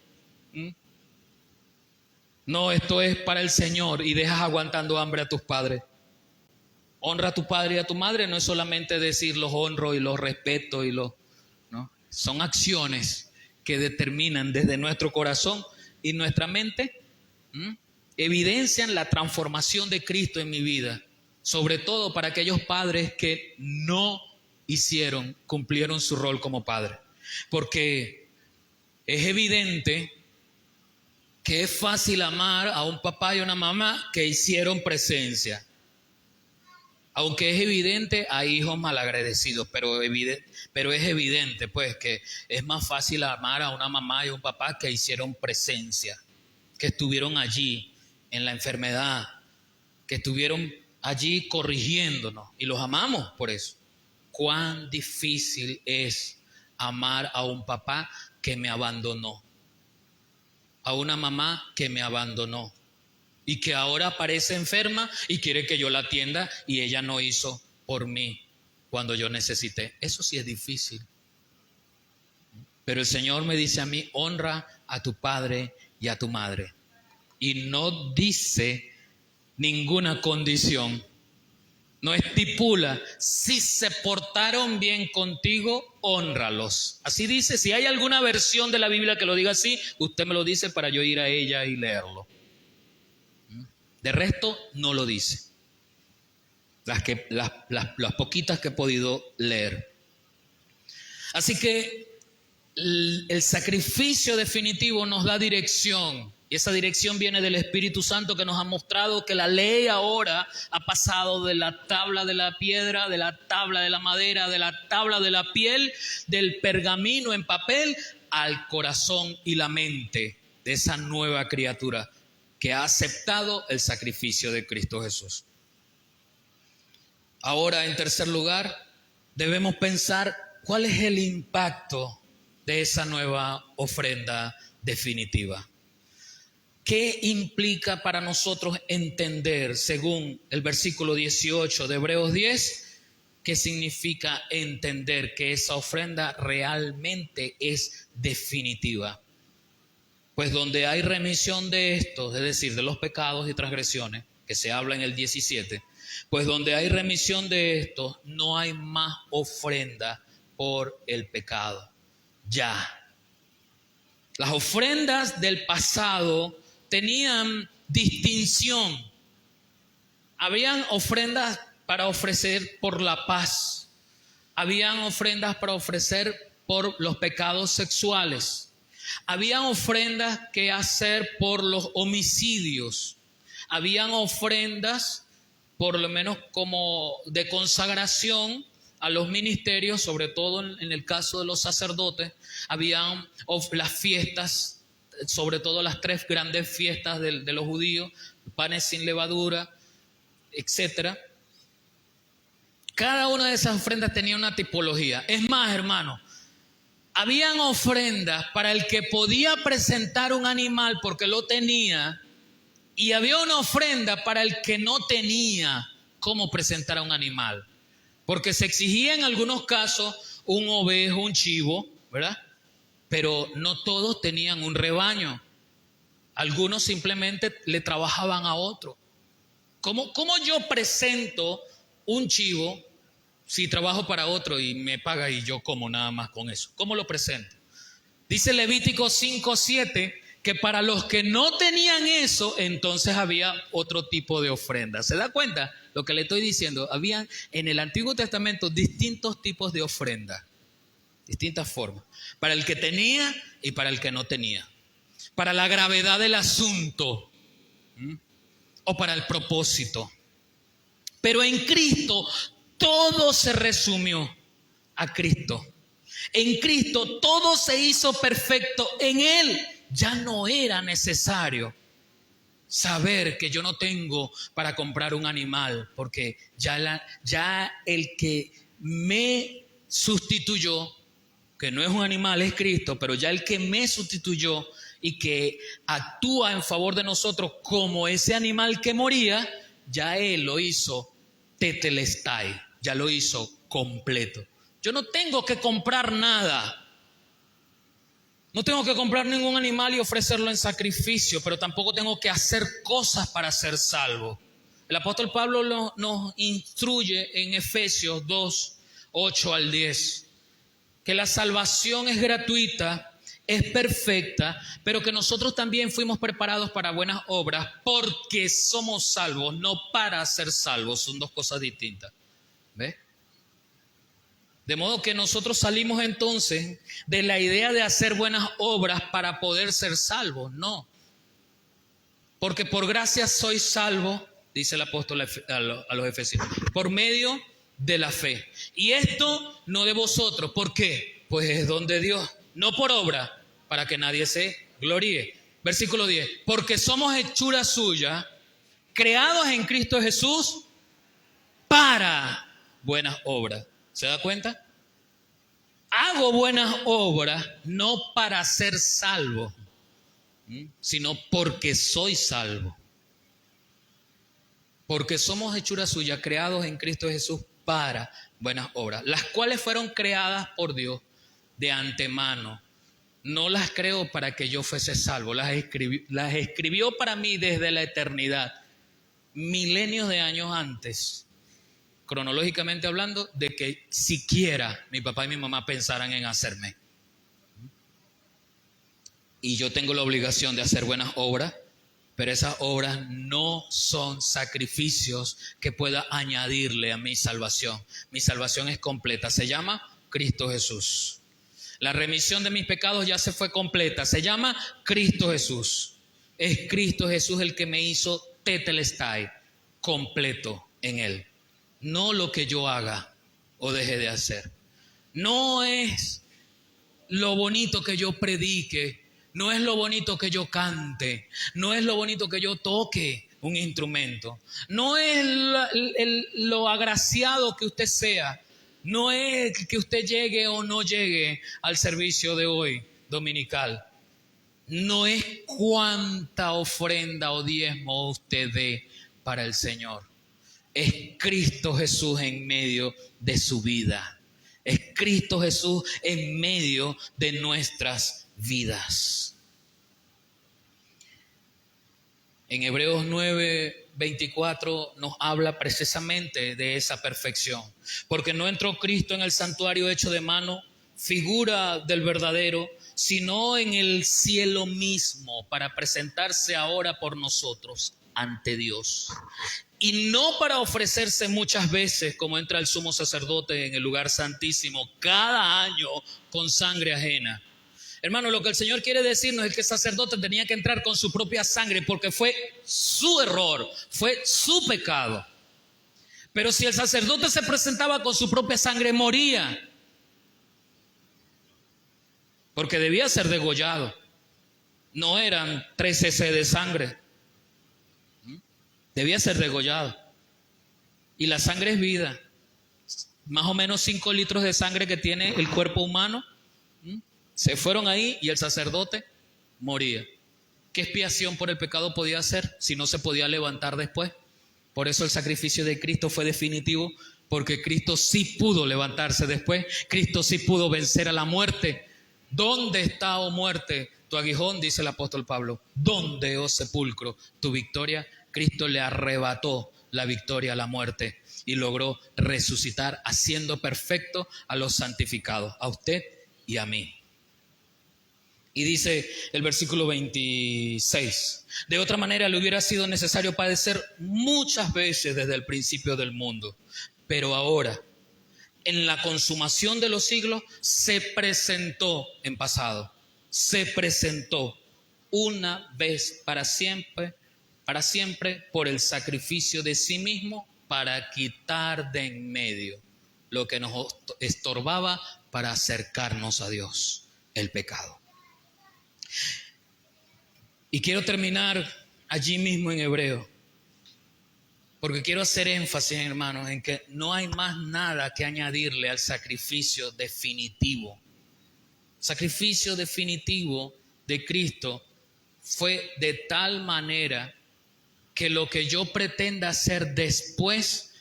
No, esto es para el Señor y dejas aguantando hambre a tus padres. Honra a tu padre y a tu madre no es solamente decir los honro y los respeto y los, ¿no? Son acciones que determinan desde nuestro corazón y nuestra mente, evidencian la transformación de Cristo en mi vida, sobre todo para aquellos padres que no cumplieron su rol como padre, porque es evidente que es fácil amar a un papá y a una mamá que hicieron presencia. Aunque es evidente, hay hijos malagradecidos, pero es evidente pues que es más fácil amar a una mamá y a un papá que hicieron presencia, que estuvieron allí en la enfermedad, que estuvieron allí corrigiéndonos y los amamos por eso. Cuán difícil es amar a un papá que me abandonó, a una mamá que me abandonó y que ahora aparece enferma y quiere que yo la atienda y ella no hizo por mí cuando yo necesité. Eso sí es difícil. Pero el Señor me dice a mí, honra a tu padre y a tu madre. Y no dice ninguna condición. No estipula, si se portaron bien contigo, hónralos. Así dice. Si hay alguna versión de la Biblia que lo diga así, usted me lo dice para yo ir a ella y leerlo. De resto, no lo dice. Las poquitas que he podido leer. Así que el sacrificio definitivo nos da dirección. Y esa dirección viene del Espíritu Santo, que nos ha mostrado que la ley ahora ha pasado de la tabla de la piedra, de la tabla de la madera, de la tabla de la piel, del pergamino en papel, al corazón y la mente de esa nueva criatura que ha aceptado el sacrificio de Cristo Jesús. Ahora, en tercer lugar, debemos pensar cuál es el impacto de esa nueva ofrenda definitiva. ¿Qué implica para nosotros entender, según el versículo 18 de Hebreos 10, qué significa entender que esa ofrenda realmente es definitiva? Pues donde hay remisión de estos, es decir, de los pecados y transgresiones, que se habla en el 17, pues donde hay remisión de estos, no hay más ofrenda por el pecado. Ya. Las ofrendas del pasado tenían distinción. Habían ofrendas para ofrecer por la paz. Habían ofrendas para ofrecer por los pecados sexuales. Habían ofrendas que hacer por los homicidios. Habían ofrendas, por lo menos como de consagración a los ministerios, sobre todo en el caso de los sacerdotes. Habían las fiestas, sobre todo las 3 grandes fiestas de los judíos, panes sin levadura, etc. Cada una de esas ofrendas tenía una tipología. Es más, hermano, habían ofrendas para el que podía presentar un animal porque lo tenía, y había una ofrenda para el que no tenía cómo presentar a un animal, porque se exigía en algunos casos un ovejo, un chivo, ¿verdad? Pero no todos tenían un rebaño. Algunos simplemente le trabajaban a otro. ¿Cómo yo presento un chivo si trabajo para otro y me paga y yo como nada más con eso? ¿Cómo lo presento? Dice Levítico 5:7 que para los que no tenían eso, entonces había otro tipo de ofrenda. ¿Se da cuenta lo que le estoy diciendo? Habían en el Antiguo Testamento distintos tipos de ofrenda, distintas formas, para el que tenía y para el que no tenía, para la gravedad del asunto o para el propósito. Pero en Cristo todo se resumió a Cristo. En Cristo todo se hizo perfecto. En Él ya no era necesario saber que yo no tengo para comprar un animal, porque ya el que me sustituyó, que no es un animal, es Cristo, pero ya el que me sustituyó y que actúa en favor de nosotros como ese animal que moría, ya Él lo hizo tetelestai, ya lo hizo completo. Yo no tengo que comprar nada. No tengo que comprar ningún animal y ofrecerlo en sacrificio, pero tampoco tengo que hacer cosas para ser salvo. El apóstol Pablo nos instruye en Efesios 2, 8 al 10, que la salvación es gratuita, es perfecta, pero que nosotros también fuimos preparados para buenas obras porque somos salvos, no para ser salvos. Son dos cosas distintas. ¿Ves? De modo que nosotros salimos entonces de la idea de hacer buenas obras para poder ser salvos. No. Porque por gracia soy salvo, dice el apóstol a los Efesios, por medio de la fe. Y esto no de vosotros. ¿Por qué? Pues es don de Dios, no por obra, para que nadie se gloríe. Versículo 10. Porque somos hechura suya, creados en Cristo Jesús para buenas obras. ¿Se da cuenta? Hago buenas obras no para ser salvo, sino porque soy salvo. Porque somos hechura suya, creados en Cristo Jesús para buenas obras, las cuales fueron creadas por Dios de antemano. No las creo para que yo fuese salvo, las escribió para mí desde la eternidad, milenios de años antes, cronológicamente hablando, de que siquiera mi papá y mi mamá pensaran en hacerme. Y yo tengo la obligación de hacer buenas obras, pero esas obras no son sacrificios que pueda añadirle a mi salvación. Mi salvación es completa, se llama Cristo Jesús. La remisión de mis pecados ya se fue completa, se llama Cristo Jesús. Es Cristo Jesús el que me hizo tetelestai, completo en Él. No lo que yo haga o deje de hacer. No es lo bonito que yo predique, no es lo bonito que yo cante, no es lo bonito que yo toque un instrumento, no es lo agraciado que usted sea, no es que usted llegue o no llegue al servicio de hoy dominical, no es cuánta ofrenda o diezmo usted dé para el Señor. Es Cristo Jesús en medio de su vida. Es Cristo Jesús en medio de nuestras vidas. En Hebreos 9:24 nos habla precisamente de esa perfección. Porque no entró Cristo en el santuario hecho de mano, figura del verdadero, sino en el cielo mismo, para presentarse ahora por nosotros ante Dios. Y no para ofrecerse muchas veces, como entra el sumo sacerdote en el lugar santísimo, cada año con sangre ajena. Hermano, lo que el Señor quiere decirnos es que el sacerdote tenía que entrar con su propia sangre porque fue su error, fue su pecado. Pero si el sacerdote se presentaba con su propia sangre, moría. Porque debía ser degollado. No eran 3 cc de sangre. Debía ser degollado. Y la sangre es vida. Más o menos 5 litros de sangre que tiene el cuerpo humano. Se fueron ahí y el sacerdote moría. ¿Qué expiación por el pecado podía hacer si no se podía levantar después? Por eso el sacrificio de Cristo fue definitivo, porque Cristo sí pudo levantarse después. Cristo sí pudo vencer a la muerte. ¿Dónde está, oh muerte, tu aguijón? Dice el apóstol Pablo. ¿Dónde, oh sepulcro, tu victoria? Cristo le arrebató la victoria a la muerte y logró resucitar, haciendo perfecto a los santificados, a usted y a mí. Y dice el versículo 26, de otra manera le hubiera sido necesario padecer muchas veces desde el principio del mundo, pero ahora, en la consumación de los siglos, se presentó en pasado, se presentó una vez para siempre por el sacrificio de sí mismo para quitar de en medio lo que nos estorbaba para acercarnos a Dios, el pecado. Y quiero terminar allí mismo en Hebreo, porque quiero hacer énfasis, hermanos, en que no hay más nada que añadirle al sacrificio definitivo. Sacrificio definitivo de Cristo fue de tal manera que lo que yo pretenda hacer después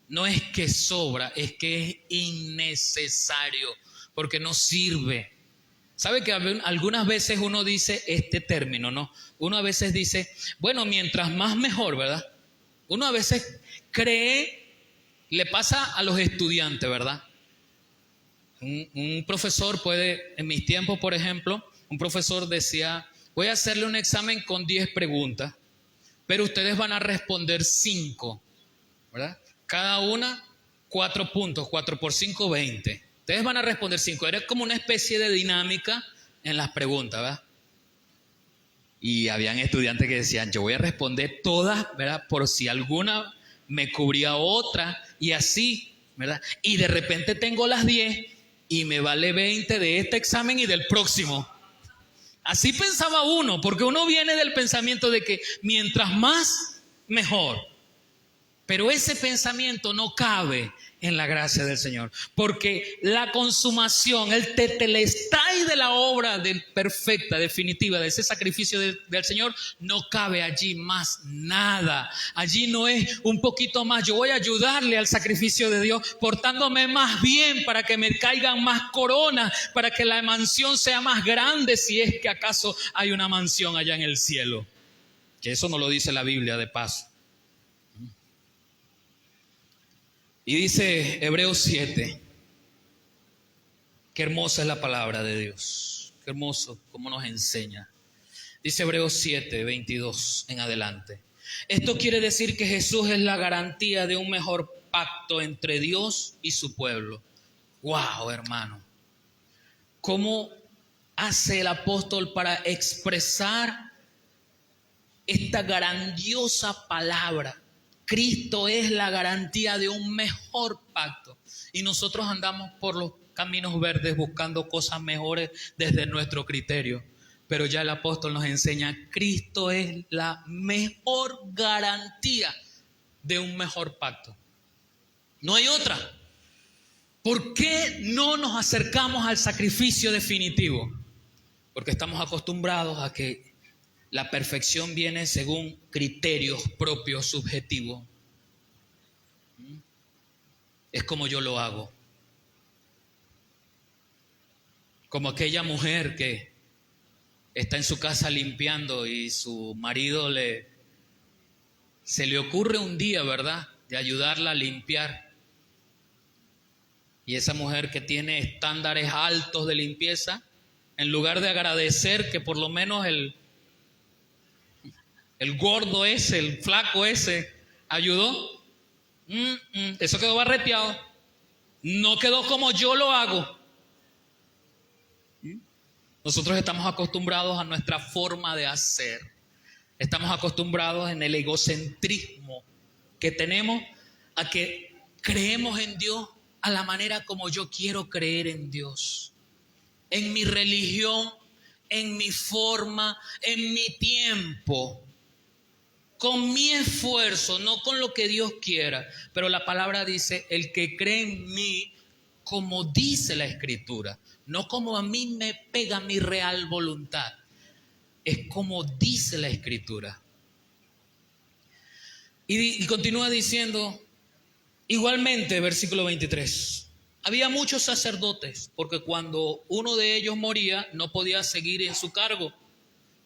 no es que sobra, es que es innecesario, porque no sirve. ¿Sabe que algunas veces uno dice este término, no? Uno a veces dice, bueno, mientras más mejor, ¿verdad? Uno a veces cree, le pasa a los estudiantes, ¿verdad? Un profesor puede, en mis tiempos, por ejemplo, un profesor decía, voy a hacerle un examen con 10 preguntas, pero ustedes van a responder 5, ¿verdad? Cada una, 4 puntos, 4 por 5, 20. Ustedes van a responder 5. Era como una especie de dinámica en las preguntas, ¿verdad? Y habían estudiantes que decían, yo voy a responder todas, ¿verdad? Por si alguna me cubría otra, y así, ¿verdad? Y de repente tengo las 10 y me vale 20 de este examen y del próximo. Así pensaba uno, porque uno viene del pensamiento de que mientras más, mejor. Pero ese pensamiento no cabe en la gracia del Señor, porque la consumación, el tetelestai de la obra perfecta, definitiva, de ese sacrificio del Señor, no cabe allí más nada. Allí no es un poquito más, yo voy a ayudarle al sacrificio de Dios, portándome más bien para que me caigan más coronas, para que la mansión sea más grande, si es que acaso hay una mansión allá en el cielo. Que eso no lo dice la Biblia de paso. Y dice Hebreos 7, qué hermosa es la palabra de Dios, qué hermoso cómo nos enseña. Dice Hebreos 7, 22 en adelante. Esto quiere decir que Jesús es la garantía de un mejor pacto entre Dios y su pueblo. ¡Wow, hermano! ¿Cómo hace el apóstol para expresar esta grandiosa palabra? Cristo es la garantía de un mejor pacto. Y nosotros andamos por los caminos verdes buscando cosas mejores desde nuestro criterio. Pero ya el apóstol nos enseña, Cristo es la mejor garantía de un mejor pacto. No hay otra. ¿Por qué no nos acercamos al sacrificio definitivo? Porque estamos acostumbrados a que la perfección viene según criterios propios, subjetivos. Es como yo lo hago. Como aquella mujer que está en su casa limpiando y su marido se le ocurre un día, ¿verdad?, de ayudarla a limpiar. Y esa mujer que tiene estándares altos de limpieza, en lugar de agradecer que por lo menos el gordo ese, el flaco ese, ayudó. Eso quedó barreteado. No quedó como yo lo hago. Nosotros estamos acostumbrados a nuestra forma de hacer. Estamos acostumbrados en el egocentrismo que tenemos a que creemos en Dios a la manera como yo quiero creer en Dios. En mi religión, en mi forma, en mi tiempo. Con mi esfuerzo, no con lo que Dios quiera. Pero la palabra dice, el que cree en mí, como dice la Escritura, no como a mí me pega mi real voluntad, es como dice la Escritura. Y continúa diciendo, igualmente, versículo 23, había muchos sacerdotes, porque cuando uno de ellos moría, no podía seguir en su cargo.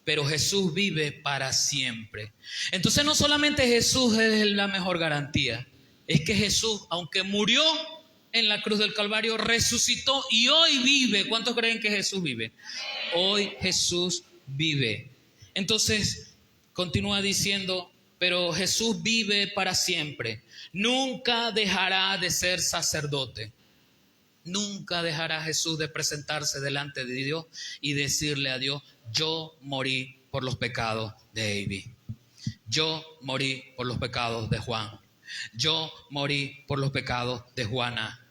Pero Jesús vive para siempre. Entonces no solamente Jesús es la mejor garantía, es que Jesús, aunque murió en la cruz del Calvario, resucitó y hoy vive. ¿Cuántos creen que Jesús vive? Hoy Jesús vive. Entonces continúa diciendo, pero Jesús vive para siempre. Nunca dejará de ser sacerdote. Nunca dejará Jesús de presentarse delante de Dios y decirle a Dios, yo morí por los pecados de Avi. Yo morí por los pecados de Juan. Yo morí por los pecados de Juana.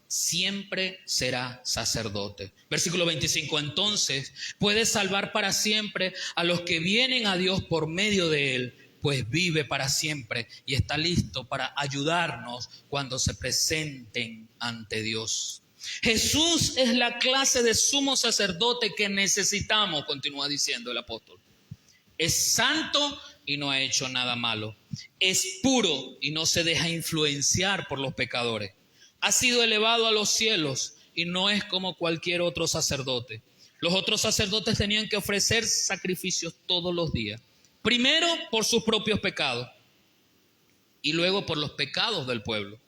Siempre será sacerdote. Versículo 25. Entonces puede salvar para siempre a los que vienen a Dios por medio de él, pues vive para siempre y está listo para ayudarnos cuando se presenten ante Dios. Jesús es la clase de sumo sacerdote que necesitamos, continúa diciendo el apóstol. Es santo y no ha hecho nada malo. Es puro y no se deja influenciar por los pecadores. Ha sido elevado a los cielos y no es como cualquier otro sacerdote. Los otros sacerdotes tenían que ofrecer sacrificios todos los días. Primero por sus propios pecados y luego por los pecados del pueblo.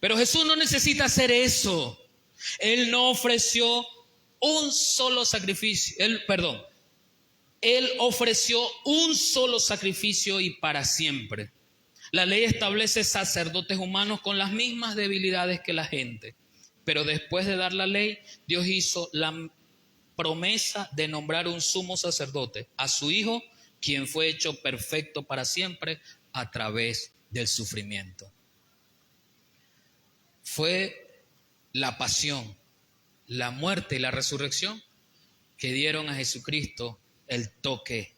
Pero Jesús no necesita hacer eso. Él no ofreció un solo sacrificio. Él ofreció un solo sacrificio y para siempre. La ley establece sacerdotes humanos con las mismas debilidades que la gente. Pero después de dar la ley, Dios hizo la promesa de nombrar un sumo sacerdote, a su Hijo, quien fue hecho perfecto para siempre a través del sufrimiento. Fue la pasión, la muerte y la resurrección que dieron a Jesucristo el toque,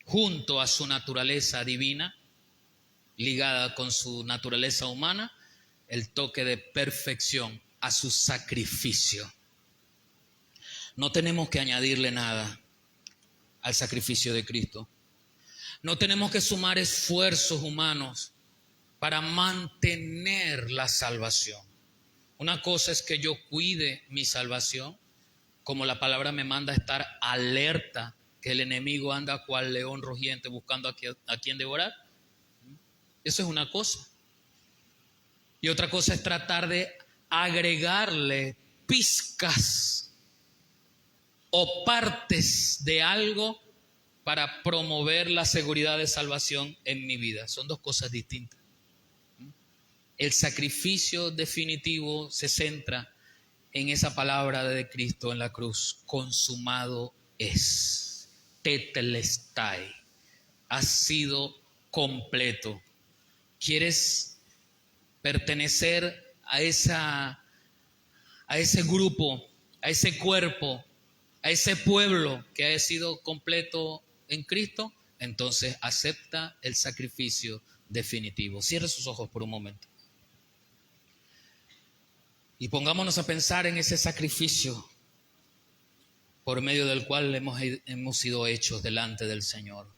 junto a su naturaleza divina, ligada con su naturaleza humana, el toque de perfección a su sacrificio. No tenemos que añadirle nada al sacrificio de Cristo. No tenemos que sumar esfuerzos humanos para mantener la salvación. Una cosa es que yo cuide mi salvación, como la palabra me manda a estar alerta, que el enemigo anda cual león rugiente buscando a quien devorar. Eso es una cosa. Y otra cosa es tratar de agregarle pizcas o partes de algo para promover la seguridad de salvación en mi vida. Son dos cosas distintas. El sacrificio definitivo se centra en esa palabra de Cristo en la cruz. Consumado es. Tetelestai. Ha sido completo. ¿Quieres pertenecer a ese grupo, a ese cuerpo, a ese pueblo que ha sido completo en Cristo? Entonces acepta el sacrificio definitivo. Cierre sus ojos por un momento. Y pongámonos a pensar en ese sacrificio por medio del cual hemos sido hechos delante del Señor.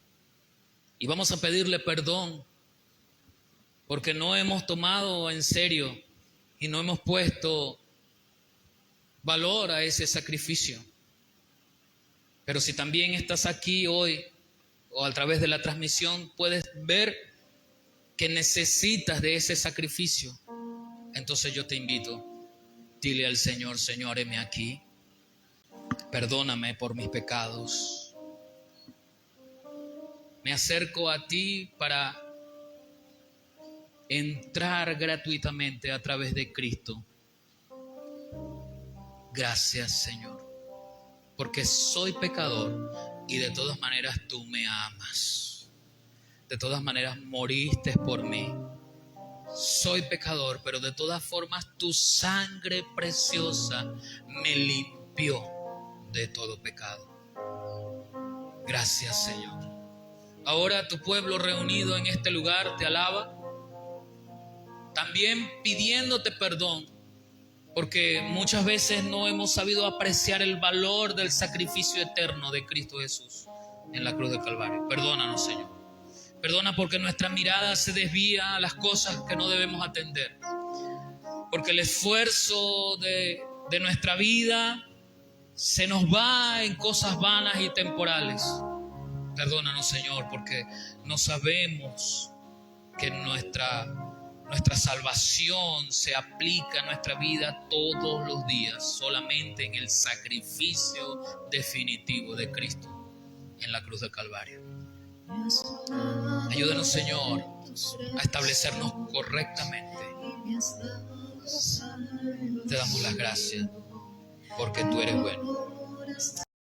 Y vamos a pedirle perdón porque no hemos tomado en serio y no hemos puesto valor a ese sacrificio. Pero si también estás aquí hoy o a través de la transmisión, puedes ver que necesitas de ese sacrificio. Entonces yo te invito, dile al Señor: Señor, heme aquí, perdóname por mis pecados. Me acerco a ti para entrar gratuitamente a través de Cristo. Gracias, Señor, porque soy pecador y de todas maneras tú me amas. De todas maneras moriste por mí. Soy pecador, pero de todas formas tu sangre preciosa me limpió de todo pecado. Gracias, Señor. Ahora tu pueblo reunido en este lugar te alaba, también pidiéndote perdón, porque muchas veces no hemos sabido apreciar el valor del sacrificio eterno de Cristo Jesús en la cruz del Calvario. Perdónanos, Señor. Perdona porque nuestra mirada se desvía a las cosas que no debemos atender. Porque el esfuerzo de nuestra vida se nos va en cosas vanas y temporales. Perdónanos, Señor, porque no sabemos que nuestra salvación se aplica a nuestra vida todos los días, solamente en el sacrificio definitivo de Cristo en la cruz del Calvario. Ayúdanos, Señor, a establecernos correctamente. Te damos las gracias porque tú eres bueno.